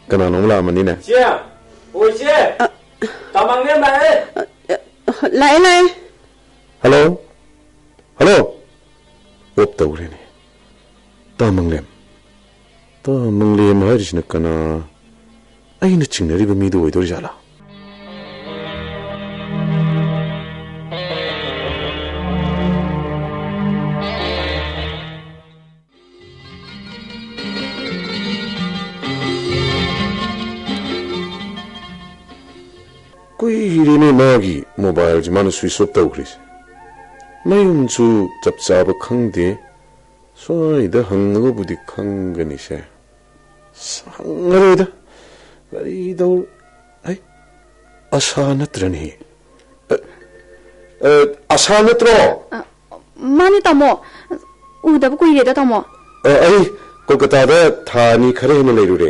S3: ꯀꯅꯥꯅꯣꯝ ꯂꯥꯛꯑꯝꯃꯅꯤꯅꯦ
S4: ꯆꯦ ꯍꯣꯏ ꯆꯦ ꯇꯥꯃꯪꯂꯦꯝ ꯂꯥꯛꯑꯦ
S1: ꯂꯥꯛꯑꯦ
S3: ꯍꯜꯂꯣ ꯑꯣꯞ ꯇꯧꯔꯦꯅꯦ ꯇꯥꯃꯪꯂꯦꯝ ꯍꯥꯏꯔꯤꯁꯤꯅ ꯀꯅꯥ ꯑꯩꯅ ꯆꯤꯡꯅꯔꯤꯕ ꯃꯤꯗꯨ ꯑꯣꯏꯗꯣꯏꯖꯥꯠꯂꯥ kuirine magi mobile jimana switch off tawkhris mayumchu chap chaba khangde soida hangago budi khangani se sangaroida barido ai asa natrani asa natro
S2: mani tamo udab kuire da tamo
S3: ai kolkata da thani khare hena leirure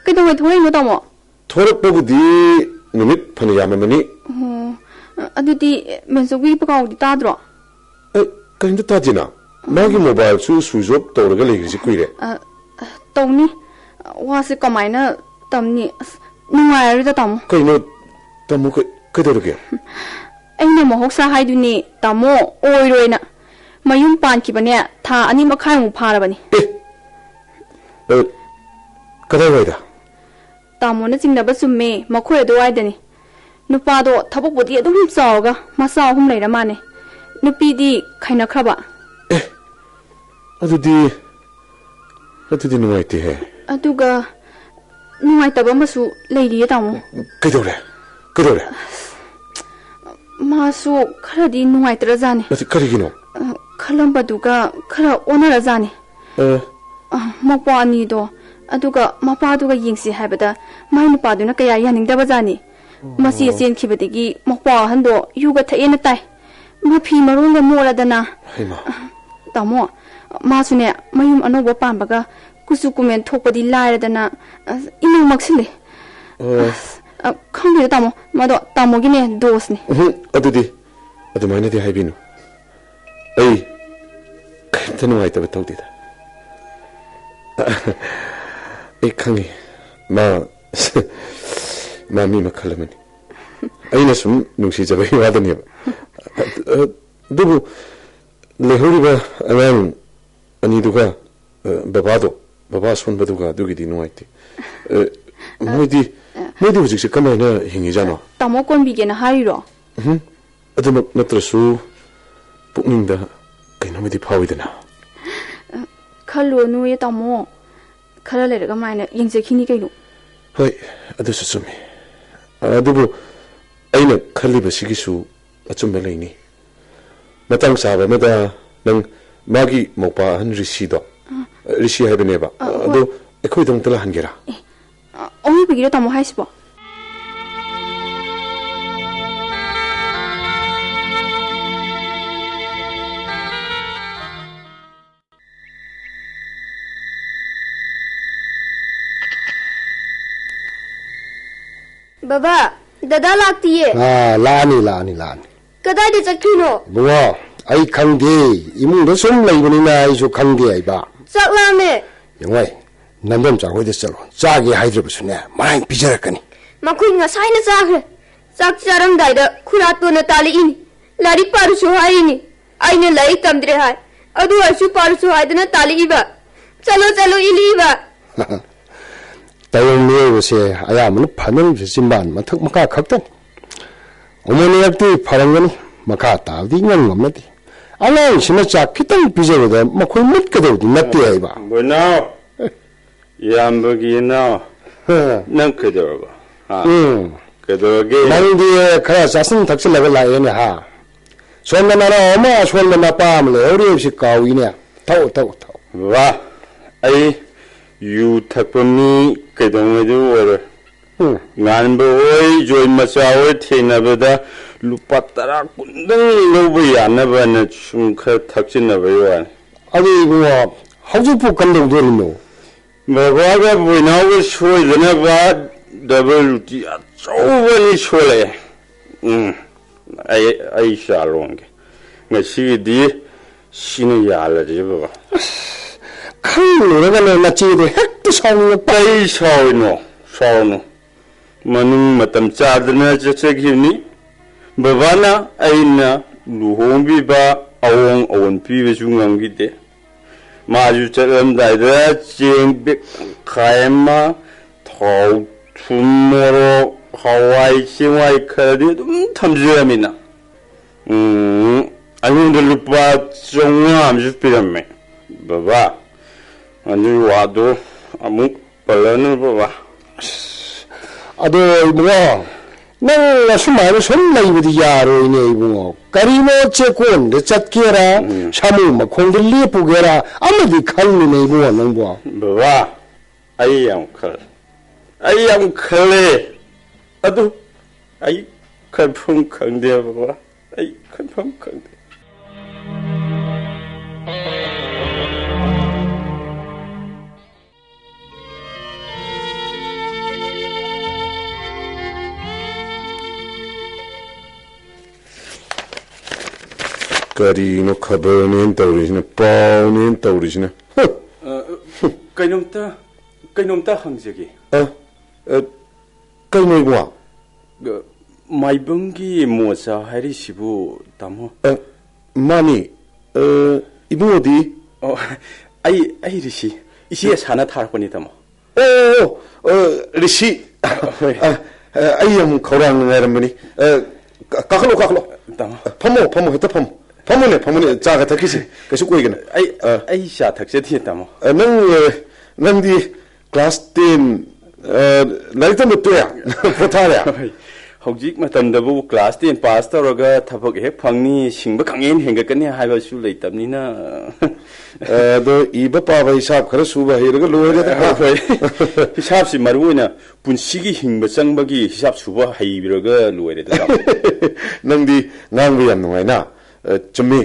S2: kedoi thoi no tamo
S3: thorak pabudi numit phani yamamani
S2: aduti mensogi pakaudi tadro
S3: kainda tadina magi mobile su switch off tawraga legrisi kuire
S2: tawni wase kamaina tamni nungai da tamo
S3: kaino tamu kaidorge
S2: aina mohoksa haiduni tamo oiroina mayum pankibane tha ani makhai mu pharabani
S3: kadai waida
S2: tamo na jingnaba summe makhoi adwaidani nupado thabokbudi adum chaoga masa hum leira mane nupidi khaina khaba
S3: adudi nuwaite he
S2: aduga nuwaitaba masu leiri tamo
S3: kaidore
S2: masu kharadi nuwaitara jani
S3: karigino
S2: khalambaduga khara onara jani mapani do aduga mapaduga yingsi haibada mai nupaduna kaya yaningdaba jani masi chen khibadigi mapa hando yuga thaena tai mafi maronga moradana tamo masune mayum anoba pambaga kusu kumen thokpadi lairadana inu maksile khangde tamo mado tamo gine dosni
S3: adudi adumaina di haibinu ai kantanu aitaba tawdida ai khangi ma 마미 막할라머니. 아이나 좀 농시자바이 와더니. 두부 레호리바 아난 아니두가 바바 손바두가 두기디 누아이티. 모디 부직시 까마이나 행이잖아.
S2: 따모 꼰비게나 하이로.
S3: 어드막 나트라수 북닝다 그놈이디 파위드나.
S2: 칼로 누에 따모 칼레르가 마이나 잉제키니 게노.
S3: 하이 아두스 좀. 아두부 아이나 칼리바 시기수 어쩜 멜레이니. matang saba mada nang magi mokpa han risido risi haibneba ado ekhoi dong tala hangera
S2: omi bigiro tamo haisibo
S5: Baba, dada lakti ye.
S6: Lani.
S5: Kadai de chakino.
S6: Bunga, ai khangde, imung da som laibani na ai so khangde ai ba.
S5: Chakla me.
S6: Yongwai, nandam cha hoi de chalo. Cha ge haidra busune, mai bijarakani.
S5: Makui nga sai na chakhe. Chak charam dai da khura to na tali ini. Lari paru so hai ni. Ai ne lai tamdre hai. Adu asu paru so hai na tali iba. Chalo ili iba.
S6: Tayong niyo se ayaman panang simban mathak maka khaktan. 어머니 앞뒤 파랑거니 마카타 어디 ngomnati 알랑 심마차 키탕 비저거든 뭐 거의 못 거든 낫대 아이바
S4: 뭐나 양버기나 난 그대로 아 그대로게
S6: 나인데 그래 자신 닥칠라고 라이네 하 손나나 어머 손나나 빠물래 어려우시 가위네 타오
S4: 와 아이 유탁범이 그동에도 월 ngàn bơi rồi mà sao thì na bây giờ lúc bắt ta cũng đang lâu bây giờ na bây giờ chúng khơi thắc xin na bây giờ
S6: 아니 그거 하주부 감독 되는
S4: mà qua cái buổi nào cái show đó na ba double thì châu bên show này ai sao luôn cái ngày xưa đi xin nhà là gì vậy
S6: 큰 노래가 나치도 핵도 사오는
S4: 빠이 사오노 Manung matam chadna chachagini babana aina luhombi ba awon pi besungang gite maju chalam daida cheng khaima thau thumoro hawai chingwai khadi dum thamjamina ayun lupa chonga amju pirame baba anu wado amuk palanu baba
S6: 아도 뭐 내가 수많은 손나이부디 야로이네 이bungo 까리모 체콘 르찻키라 샤무 뭐 콩들리 부게라 아무디 칼리네 이bungo 능보
S4: baba ayam khale adu ai khanphum khangde baba ai khanphum khangde
S3: Karino khabarnen tawrisina pawnen tawrisina
S4: kainomta hangjagi
S3: kainoigwa
S4: maibanggi mocha hari sibu tamo
S3: mani ibudi
S4: ai rishi isi sana tharpani tamo
S3: rishi ayam khorang ngarmani kaklo
S4: tamo
S3: pamo heta pamone jaga takisi kasu koigena
S4: ai sha thakse thi tamo
S3: nangdi class 10 laitam toya potara
S4: hojik matamdabu class 10 pass tawraga thabak he phangni singba kangin hengakani haiba su leitamnina
S3: do iba pawa hisab khara suba hiraga loire da
S4: hisab si maruina punsigi hingba changbagi hisab suba haibiraga loire da
S3: nangdi nangbi yam nungaina chumi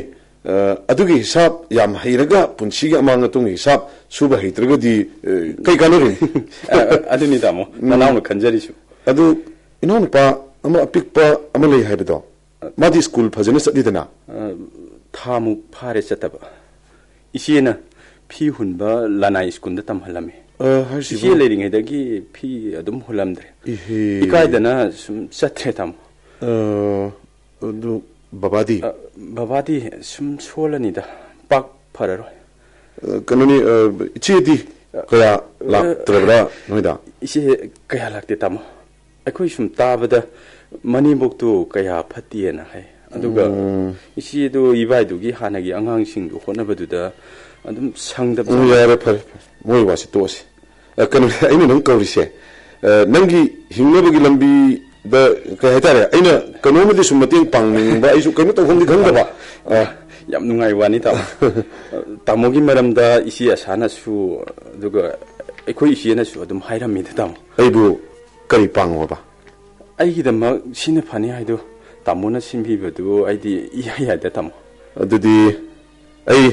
S3: adugi hisab yam hairaga punsiga amanga tung hisab suba hitraga di kai kanori
S4: aduni damo nanaw khanjari su
S3: adu inon pa ama pikpa ama lei haibedo madi school phajane sadidana
S4: thamu phare chataba isiena phi hunba lanai school da tamhalame ꯏꯆꯦ ꯂꯩꯔꯤꯉꯩꯗꯒꯤ ꯐꯤ ꯑꯗꯨꯝ ꯍꯨꯜꯂꯝꯗ꯭ꯔꯦ ꯏꯀꯥꯏꯗꯅ ꯁꯨꯝ ꯆꯠꯇ꯭ꯔꯦ ꯇꯥꯃꯣ
S3: ꯑꯗꯨ ꯕꯕꯥꯗꯤ
S4: ꯕꯕꯥꯗꯤ ꯁꯨꯝ ꯁꯣꯜꯂꯅꯤꯗ ꯄꯥꯛ ꯐꯔꯔꯣꯏ
S3: ꯀꯩꯅꯣꯅꯤ ꯏꯆꯦꯗꯤ ꯀꯌꯥ ꯂꯥꯛꯇ꯭ꯔꯕ꯭ꯔꯥ ꯅꯣꯏꯗ
S4: ꯏꯆꯦ ꯀꯌꯥ ꯂꯥꯛꯇꯦ ꯇꯥꯃꯣ ꯑꯩꯈꯣꯏ ꯁꯨꯝ ꯇꯥꯕꯗ ꯃꯅꯦꯝꯕꯣꯛꯇꯨ ꯀꯌꯥ ꯐꯠꯇꯦꯅ ꯍꯥꯏ ꯑꯗꯨꯒ ꯏꯆꯦꯗꯨ ꯏꯕꯥꯏꯗꯨꯒꯤ ꯍꯥꯟꯅꯒꯤ ꯑꯉꯥꯡꯁꯤꯡꯗꯨ ꯍꯣꯠꯅꯕꯗꯨꯗ ꯑꯗꯨꯝ ꯁꯪꯗꯕ
S3: ꯌꯥꯔꯦ ꯐꯔꯦ ꯃꯣꯏ ꯋꯥꯁꯤ ꯇꯣꯛꯑꯁꯤ ꯀꯩꯅꯣꯅꯤ ꯑꯩꯅ ꯅꯪ ꯀꯧꯔꯤꯁꯦ ꯅꯪꯒꯤ ꯍꯤꯡꯅꯕꯒꯤ ꯂꯝꯕꯤꯗ ꯀꯩ ꯍꯥꯏꯇꯥꯔꯦ ꯑꯩꯅ ꯀꯩꯅꯣꯝꯃꯗꯤ ꯁꯨꯝ ꯃꯇꯦꯡ ꯄꯥꯡꯅꯤꯡꯕ ꯑꯩꯁꯨ ꯀꯩꯅꯣ ꯇꯧꯐꯝꯗꯤ ꯈꯪꯗꯕ
S4: ꯌꯥꯝ ꯅꯨꯡꯉꯥꯏ ꯋꯥꯅꯤ ꯇꯥꯃꯣ ꯇꯥꯃꯣꯒꯤ ꯃꯔꯝꯗ ꯏꯆꯦ ꯑꯁꯥꯅꯁꯨ ꯑꯗꯨꯒ ꯑꯩꯈꯣꯏ ꯏꯆꯦꯅꯁꯨ ꯑꯗꯨꯝ ꯍꯥꯏꯔꯝꯃꯤꯗ ꯇꯥꯃꯣ
S3: ꯑꯩꯕꯨ ꯀꯔꯤ ꯄꯥꯡꯉꯣꯕ
S4: ꯑꯩꯒꯤꯗꯃꯛ ꯁꯤꯅ ꯐꯅꯤ ꯍꯥꯏꯗꯣ ꯇꯥꯃꯣꯅ ꯁꯤꯟꯕꯤꯕꯗꯨ ꯑꯩꯗꯤ ꯏꯌꯥ ꯌꯥꯗꯦ ꯇꯥꯃꯣ
S3: ꯑꯗꯨꯗꯤ ꯑꯩ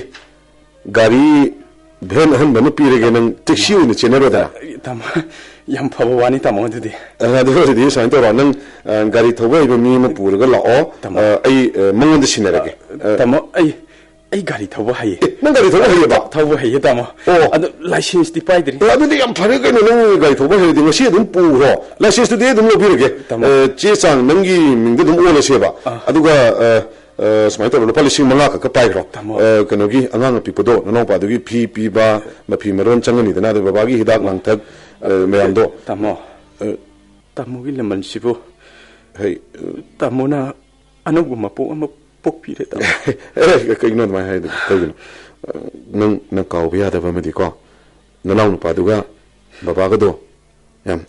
S3: ꯒꯥꯔꯤ ꯚꯦꯟ ꯑꯍꯟꯕ ꯑꯃ ꯄꯤꯔꯒꯦ ꯅꯪ ꯇꯦꯛꯁꯤ ꯑꯣꯏꯅ ꯆꯦꯟꯅꯔꯣꯗꯅ
S4: ꯇꯥꯃꯣ ꯌꯥꯝ ꯐꯕ ꯋꯥꯅꯤ ꯇꯥꯃꯣ ꯑꯗꯨꯗꯤ
S3: ꯑꯗꯨꯗꯤ ꯁꯨꯃꯥꯏꯅ ꯇꯧꯔꯣ ꯅꯪ ꯒꯥꯔꯤ ꯊꯧꯕ ꯍꯩꯕ ꯃꯤ ꯑꯃ ꯄꯨꯔꯒ ꯂꯥꯛꯑꯣ ꯑꯩ ꯃꯉꯣꯟꯗ ꯁꯤꯟꯅꯔꯒꯦ
S4: ꯇꯥꯃꯣ ꯑꯩ ꯒꯥꯔꯤ ꯊꯧꯕ ꯍꯩꯌꯦ
S3: ꯅꯪ ꯒꯥꯔꯤ ꯊꯧꯕ ꯍꯩꯌꯦꯕ
S4: ꯊꯧꯕ ꯍꯩꯌꯦ ꯇꯥꯃꯣ ꯑꯗꯨ ꯂꯥꯏꯁꯦꯟꯁꯇꯤ ꯄꯥꯏꯗ꯭ꯔꯤ
S3: ꯑꯗꯨꯗꯤ ꯌꯥꯝ ꯐꯔꯦ ꯀꯩꯅꯣ ꯅꯪ ꯒꯥꯔꯤ ꯊꯧꯕ ꯍꯩꯔꯗꯤ ꯉꯁꯤ ꯑꯗꯨꯝ ꯄꯨꯈ꯭ꯔꯣ ꯂꯥꯏꯁꯦꯟꯁꯇꯨꯗꯤ ꯑꯗꯨꯝ ꯂꯧꯕꯤꯔꯒꯦ ꯆꯦ ꯆꯥꯡ ꯅꯪꯒꯤ ꯃꯤꯡꯗ ꯑꯗꯨꯝ ꯑꯣꯜꯂꯁꯦꯕ ꯑꯗꯨꯒ ꯁꯨꯃꯥꯏꯅ ꯇꯧꯔ ꯂꯨꯄꯥ 5,000 ꯈꯛꯀ ꯄꯥꯏꯈ꯭ꯔꯣ ꯀꯩꯅꯣꯒꯤ ꯑꯉꯥꯡ ꯑꯄꯤꯛꯄꯗꯣ ꯅꯅꯥꯎꯄꯥꯗꯨꯒꯤ ꯐꯤ ꯄꯤꯕ ꯃꯐꯤ ꯃꯔꯣꯟ ꯆꯪꯒꯅꯤꯗꯅ ꯑꯗꯨ ꯕꯕꯥꯒꯤ ꯍꯤꯗꯥꯛ ꯂꯥꯡꯊꯛ ꯃꯌꯥꯝꯗꯣ
S4: ꯇꯥꯃꯣꯒꯤ ꯂꯃꯟꯁꯤꯕꯨ ꯇꯥꯃꯣꯅ ꯑꯅꯧꯕ ꯃꯄꯣꯛ ꯑꯃ ꯄꯣꯛꯄꯤꯔꯦ ꯇꯥꯃꯣ
S3: ꯀꯩꯒꯤꯅꯣ ꯑꯗꯨꯃꯥꯏꯅ ꯍꯥꯏꯗꯣ ꯀꯩꯒꯤꯅꯣ ꯅꯪ ꯀꯥꯎꯕ ꯌꯥꯗꯕ ꯑꯃꯗꯤꯀꯣ ꯅꯅꯥꯎ ꯅꯨꯄꯥꯗꯨꯒ ꯕꯕꯥꯒꯗꯣ ꯌꯥꯝ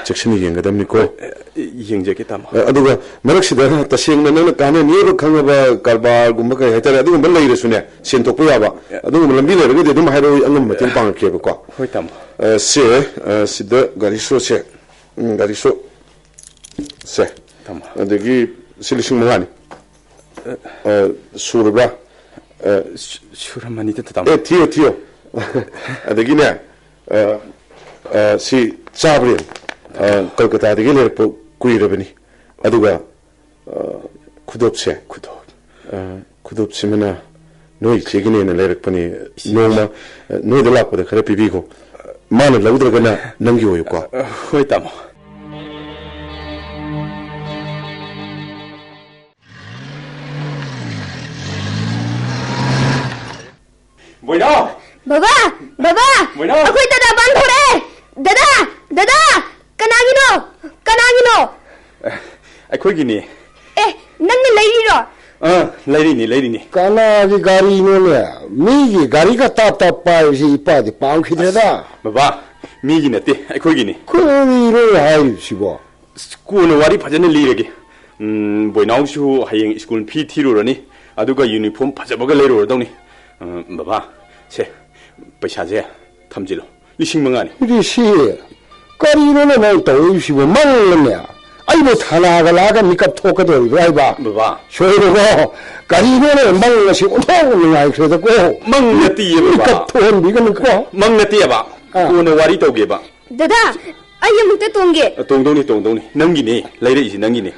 S3: ꯆꯦꯛꯁꯤꯟꯅ ꯌꯦꯡꯒꯗꯕꯅꯤꯀꯣ
S4: ꯌꯦꯡꯖꯒꯦ ꯇꯥꯃꯣ
S3: ꯑꯗꯨꯒ ꯃꯔꯛꯁꯤꯗ ꯇꯁꯦꯡꯅ ꯅꯪꯅ ꯀꯥꯟꯅꯅꯤꯕ ꯈꯪꯉꯕ ꯀꯔꯕꯥꯔꯒꯨꯝꯕ ꯀꯩ ꯍꯥꯏꯇꯥꯔꯦ ꯑꯗꯨꯒꯨꯝꯕ ꯂꯩꯔꯁꯨꯅꯦ ꯁꯦꯟꯊꯣꯛꯄ ꯌꯥꯕ ꯑꯗꯨꯒꯨꯝꯕ ꯂꯝꯕꯤ ꯂꯩꯔꯒꯗꯤ ꯑꯗꯨꯝ ꯍꯥꯏꯔꯛꯑꯣ ꯑꯉꯝꯕ ꯃꯇꯦꯡ ꯄꯥꯡꯉꯛꯀꯦꯕꯀꯣ
S4: ꯍꯣꯏ ꯇꯥꯃꯣ
S3: ꯁꯤꯗ ꯒꯥꯔꯤ ꯁꯣꯁꯦ ꯒꯥꯔꯤ ꯁꯣ ꯁꯦ
S4: ꯇꯥꯃꯣ
S3: ꯑꯗꯒꯤ 5,000 ꯁꯨꯔꯕ꯭ꯔꯥ
S4: ꯁꯨꯔꯝꯃꯅꯤꯗ ꯇꯥꯃꯣ
S3: ꯊꯤꯌꯣ ꯑꯗꯒꯤꯅꯦ ꯁꯤ ꯆꯥꯕ꯭ꯔꯦ ꯀꯜꯀꯇꯥꯗꯒꯤ ꯂꯩꯔꯛꯄ ꯀꯨꯏꯔꯕꯅꯤ ꯑꯗꯨꯒ ꯈꯨꯗꯣꯞꯁꯤꯃꯅ ꯅꯣꯏ ꯏꯆꯦꯒꯤꯅꯦꯅ ꯂꯩꯔꯛꯄꯅꯤ ꯅꯣꯡꯃ ꯅꯣꯏꯗ ꯂꯥꯛꯄꯗ ꯈꯔ ꯄꯤꯕꯤꯈꯣ ꯃꯥꯅ ꯂꯧꯗ꯭ꯔꯒꯅ ꯅꯪꯒꯤ ꯑꯣꯏꯌꯨꯀꯣ
S4: ꯍꯣꯏ ꯇꯥꯃꯣ ꯕꯣꯏꯅꯥꯎ
S5: ꯕꯕꯥ ꯑꯩꯈꯣꯏ ꯗꯗꯥ ꯄꯥꯟꯊꯣꯔꯛꯑꯦ ꯗꯗꯥ ꯀꯅꯥꯒꯤꯅꯣ
S4: ꯑꯩꯈꯣꯏꯒꯤꯅꯤ
S5: ꯅꯪꯅ ꯂꯩꯔꯤꯔꯣ
S4: ꯂꯩꯔꯤꯅꯤ
S6: ꯀꯅꯥꯒꯤ ꯒꯥꯔꯤꯅꯣꯅꯦ ꯃꯤꯒꯤ ꯒꯥꯔꯤꯒ ꯇꯥꯞ ꯄꯥꯏꯕꯁꯤ ꯏꯄꯥꯗꯤ ꯄꯥꯝꯈꯤꯗ꯭ꯔꯦꯗ
S4: ꯕꯕꯥ ꯃꯤꯒꯤ ꯅꯠꯇꯦ ꯑꯩꯈꯣꯏꯒꯤꯅꯤ
S6: ꯀꯔꯤꯅꯣ ꯍꯥꯏꯔꯤꯕꯁꯤꯕꯣ
S4: ꯀꯣꯟꯅ ꯋꯥꯔꯤ ꯐꯖꯅ ꯂꯤꯔꯒꯦ ꯕꯣꯏꯅꯥꯎꯁꯨ ꯍꯌꯦꯡ ꯁ꯭ꯀꯨꯜ ꯐꯤ ꯊꯤꯔꯨꯔꯅꯤ ꯑꯗꯨꯒ ꯌꯨꯅꯤꯐꯣꯔꯝ ꯐꯖꯕꯒ ꯂꯩꯔꯨꯔꯗꯧꯅꯤ ꯕꯕꯥ ꯁꯦ ꯄꯩꯁꯥꯁꯦ ꯊꯝꯖꯤꯜꯂꯣ 5,000ꯅꯤ
S6: ꯔꯤꯁꯤ ꯀꯔꯤꯅꯣꯅꯦ ꯅꯪ ꯇꯧꯔꯤꯕꯁꯤꯕꯨ ꯃꯪꯂꯅꯦ ꯑꯩꯕꯨ ꯊꯥꯅꯥꯒ ꯂꯥꯛꯑꯒ ꯃꯤꯀꯞ ꯊꯣꯛꯀꯗꯧꯔꯤꯕ꯭ꯔꯥ ꯍꯥꯏꯕ
S4: ꯕꯕꯥ
S6: ꯁꯣꯏꯔꯣꯀꯣ ꯀꯔꯤꯅꯣꯅꯦ ꯃꯪ ꯑꯁꯤ ꯑꯣꯟꯊꯣꯛꯅ ꯅꯨꯡꯉꯥꯏꯈ꯭ꯔꯦꯗꯀꯣ
S4: ꯃꯪ ꯅꯠꯇꯦꯌꯦ ꯕꯕꯥ
S6: ꯃꯤꯀꯞ ꯊꯣꯛꯍꯟꯕꯤꯒꯅꯨꯀꯣ
S4: ꯃꯪ ꯅꯠꯇꯦꯕ ꯀꯣꯟꯅ ꯋꯥꯔꯤ ꯇꯧꯒꯦꯕ
S5: ꯗꯗꯥ ꯑꯩ ꯑꯃꯨꯛꯇ ꯇꯣꯡꯒꯦ
S4: ꯇꯣꯡꯗꯧꯅꯤ ꯅꯪꯒꯤꯅꯦ ꯂꯩꯔꯛꯏꯁꯤ ꯅꯪꯒꯤꯅꯦ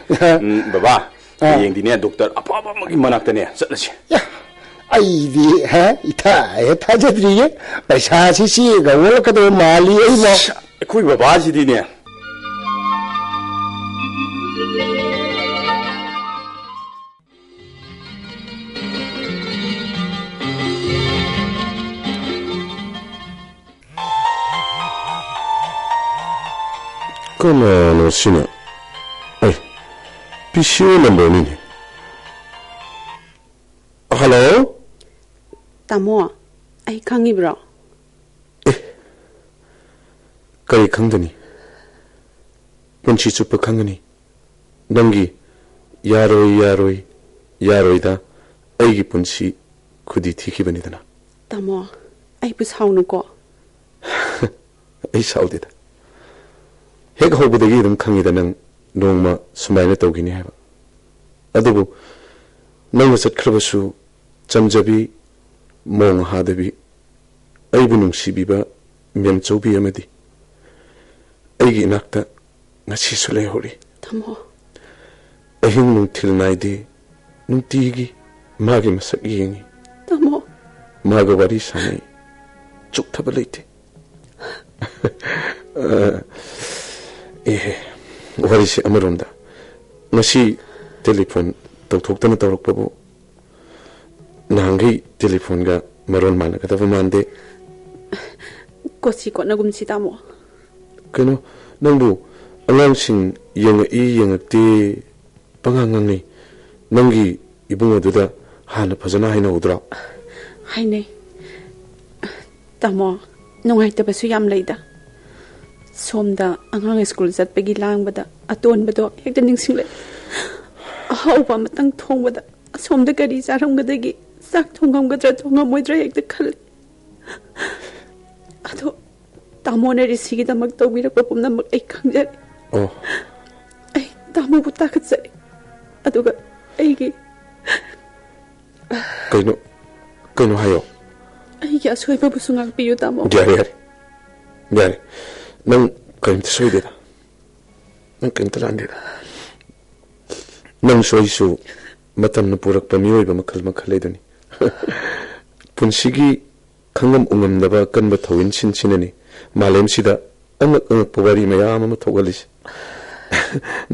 S4: ꯕꯕꯥ ꯍꯌꯦꯡꯗꯤꯅꯦ ꯗꯣꯛꯇꯔ ꯑꯐꯕ ꯑꯃꯒꯤ ꯃꯅꯥꯛꯇꯅꯦ ꯆꯠꯂꯁꯤ
S6: ꯑꯩꯗꯤ ꯏꯊꯥ ꯊꯥꯖꯗ꯭ꯔꯤꯌꯦ ꯄꯩꯁꯥꯁꯤ ꯆꯦꯒ ꯑꯣꯜꯂꯛꯀꯗꯕ ꯃꯥꯜꯂꯤ ꯑꯩꯕꯣ
S4: ꯑꯩꯈꯣꯏ ꯕꯕꯥꯁꯤꯗꯤꯅꯦ
S3: ꯀꯅꯥꯅꯣ ꯁꯤꯅ PCO ꯅꯝꯕꯔꯅꯤꯅꯦ ꯍꯜꯂꯣ
S1: ꯇꯥꯃꯣ ꯑꯩ ꯈꯪꯉꯤꯕ꯭ꯔꯣ
S3: ꯀꯔꯤ ꯈꯪꯒꯅꯤ ꯄꯨꯟꯁꯤ ꯆꯨꯞꯄ ꯈꯪꯒꯅꯤ ꯅꯪꯒꯤ ꯌꯥꯔꯣꯏꯗ ꯑꯩꯒꯤ ꯄꯨꯟꯁꯤ ꯈꯨꯗꯤ ꯊꯤꯈꯤꯕꯅꯤꯗꯅ
S1: ꯇꯥꯃꯣ ꯑꯩꯕꯨ ꯁꯥꯎꯅꯨꯀꯣ
S3: ꯑꯩ ꯁꯥꯎꯗꯦꯗ ꯍꯦꯛ ꯍꯧꯕꯗꯒꯤ ꯑꯗꯨꯝ ꯈꯪꯉꯤꯗ ꯅꯪ ꯅꯣꯡꯃ ꯁꯨꯃꯥꯏꯅ ꯇꯧꯈꯤꯅꯤ ꯍꯥꯏꯕ ꯑꯗꯨꯕꯨ ꯅꯪꯅ ꯆꯠꯈ꯭ꯔꯕꯁꯨ ꯆꯝꯖꯕꯤ ꯃꯣꯡ ꯍꯥꯗꯕꯤ ꯑꯩꯕꯨ ꯅꯨꯡꯁꯤꯕꯤꯕ ꯃꯦꯝꯆꯧꯕꯤ ꯑꯃꯗꯤ ꯑꯩꯒꯤ ꯏꯅꯥꯛꯇ ꯉꯁꯤꯁꯨ ꯂꯩꯍꯧꯔꯤ
S1: ꯇꯥꯃꯣ
S3: ꯑꯍꯤꯡ ꯅꯨꯡꯊꯤꯜ ꯅꯥꯏꯗꯦ ꯅꯨꯡꯇꯤꯒꯤ ꯃꯥꯒꯤ ꯃꯁꯛ ꯌꯦꯡꯉꯤ
S1: ꯇꯥꯃꯣ
S3: ꯃꯥꯒ ꯋꯥꯔꯤ ꯁꯥꯟꯅꯩ ꯆꯨꯛꯊꯕ ꯂꯩꯇꯦ warisi amaronda ngasi telephone tawthoktana tawrakpabu nangi telephone ga maron mana kadava mande
S1: kosi ko nagum si tamo
S3: kano nangbu angangsing yangakti pangangangi nangi ibung aduda hana phajana haina udra
S1: haine tamo nungai tabasu yam leida somda angang school zatpegi langbada atonbado hekta ningsingle ahauba matang thongbada somda kari charamgadagi sak thongamgadra thongamoidra hekta khal ado tamone risigi damak tawbirakpa pumnamak ai khangjari ai tamu bu takatsari aduga aigi
S3: kaino hayo
S1: ai ya soiba bu sungak piyu tamo
S3: yare nang kaimta soideda nang kaimta landeda nang soisu matamna purakpa miyoiba makhal leiduni punsigi khangam ungamdaba kanba thawin chinani malem sida angak pawari mayam ama thogalis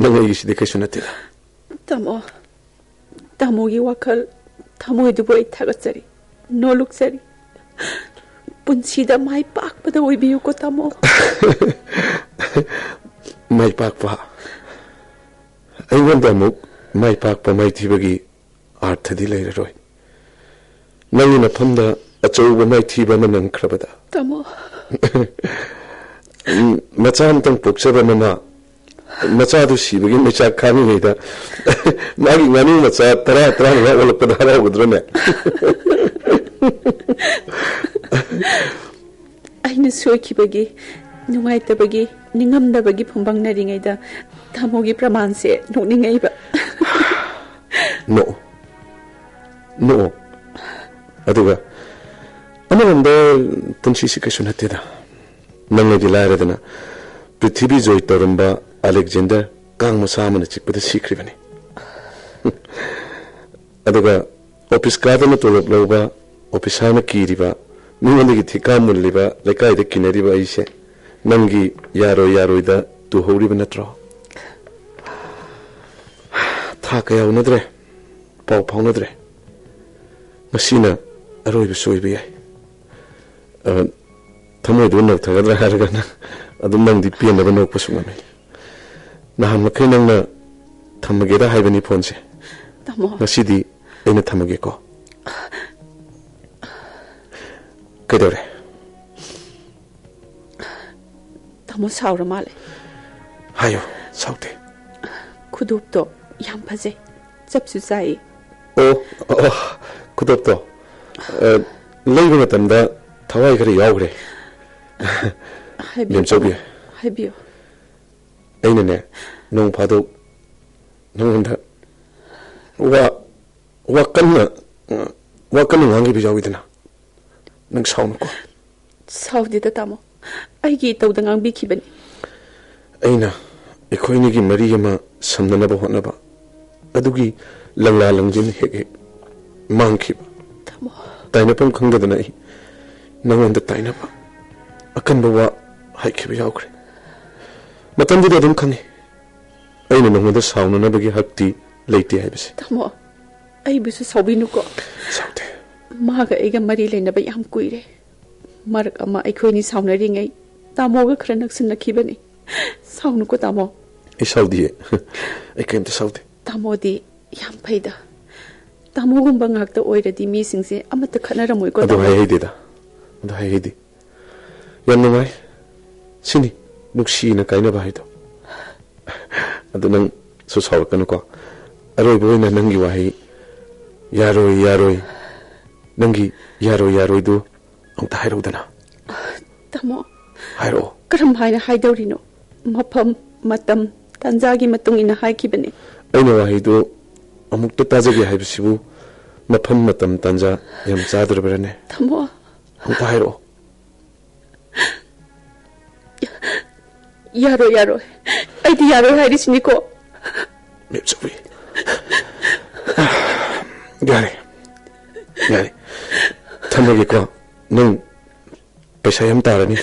S3: nang ai sida kaisu natida
S1: tamo gi wakal tamo du boy thagatsari no luksari punsida mai pak pada oi biu ko tamo
S3: mai pak pa ai wanda muk mai pak pa mai thibagi arthadi leiroi nangi na phamda achouba mai thiba manang khrabada
S1: tamo
S3: macam tang pokchaba mama macha du sibagi macha khami ngeida magi ngani macha tara na wala padara udrone
S1: aina soikibagi nungaitabagi ningamdabagi phumbang naringaida tamogi praman se noningaiba
S3: no aduga amaranda punsi si kaisu nateda nangai lairadana prithvi joy toramba alexander kang masamana chikpada sikribani aduga office kadana tolok loba officer kiriba ningandagi thika mulliba lekai de kinariba aise nangi yaro da tu horiba natro tha kaya unadre pau paunadre masina aroi bisoibi ai thamoi du nak thagadra hargana adum nangdi pian ba nok pasungame nahan makai nangna thamageda haibani phone se
S1: tamo
S3: masidi aina thamage ko kedore
S1: tamo saura male
S3: hayo saute
S1: khudup to yam phaje chapsu sai
S3: khudup to leiba matamda thawai khari yaugre
S1: haibio
S3: aina ne nong phadu nongda wa kanna ngangi bijawidna nang saunko
S1: saudi da tamo aigi tawda ngang khibani
S3: aina ekhoini gi mari yama samnana ba honaba adugi langla langjin hege mangkhiba
S1: tamo
S3: taina pam khangdana ai nangonda taina ba akan bawa haikhiba yaukre matamdi da dum khangi aina nangonda saunana bagi hakti leite haibase
S1: tamo ai bisu saubinu ko
S3: saute
S1: maga ega mari lena ba yam kuire marak ama aikhoini saunari ngai tamo ga khra naksin nakhibani saunu ko tamo
S3: ai saudi ai kemte saudi
S1: tamo di yam phaida tamo gumba ngakta oiradi mi singse amata khanaramoi ko
S3: ado hai dida ado hai di yam ngai sini nuksi na kaina ba haido ado nang so sawkan ko aroi boina nangi wahi yaroi nangi yaroi du ongta hairudana
S1: tamo
S3: hairo
S1: karam haina haidorino mapam matam tanjagi matung ina haikibani
S3: aina wahi du amukta tajagi haibisibu mapam matam tanja yam chadrabrane
S1: tamo
S3: ongta hairo
S1: yaro aidi yaro hairisini ko
S3: mepsawi Gari thamagi ko nung paisa yam tarani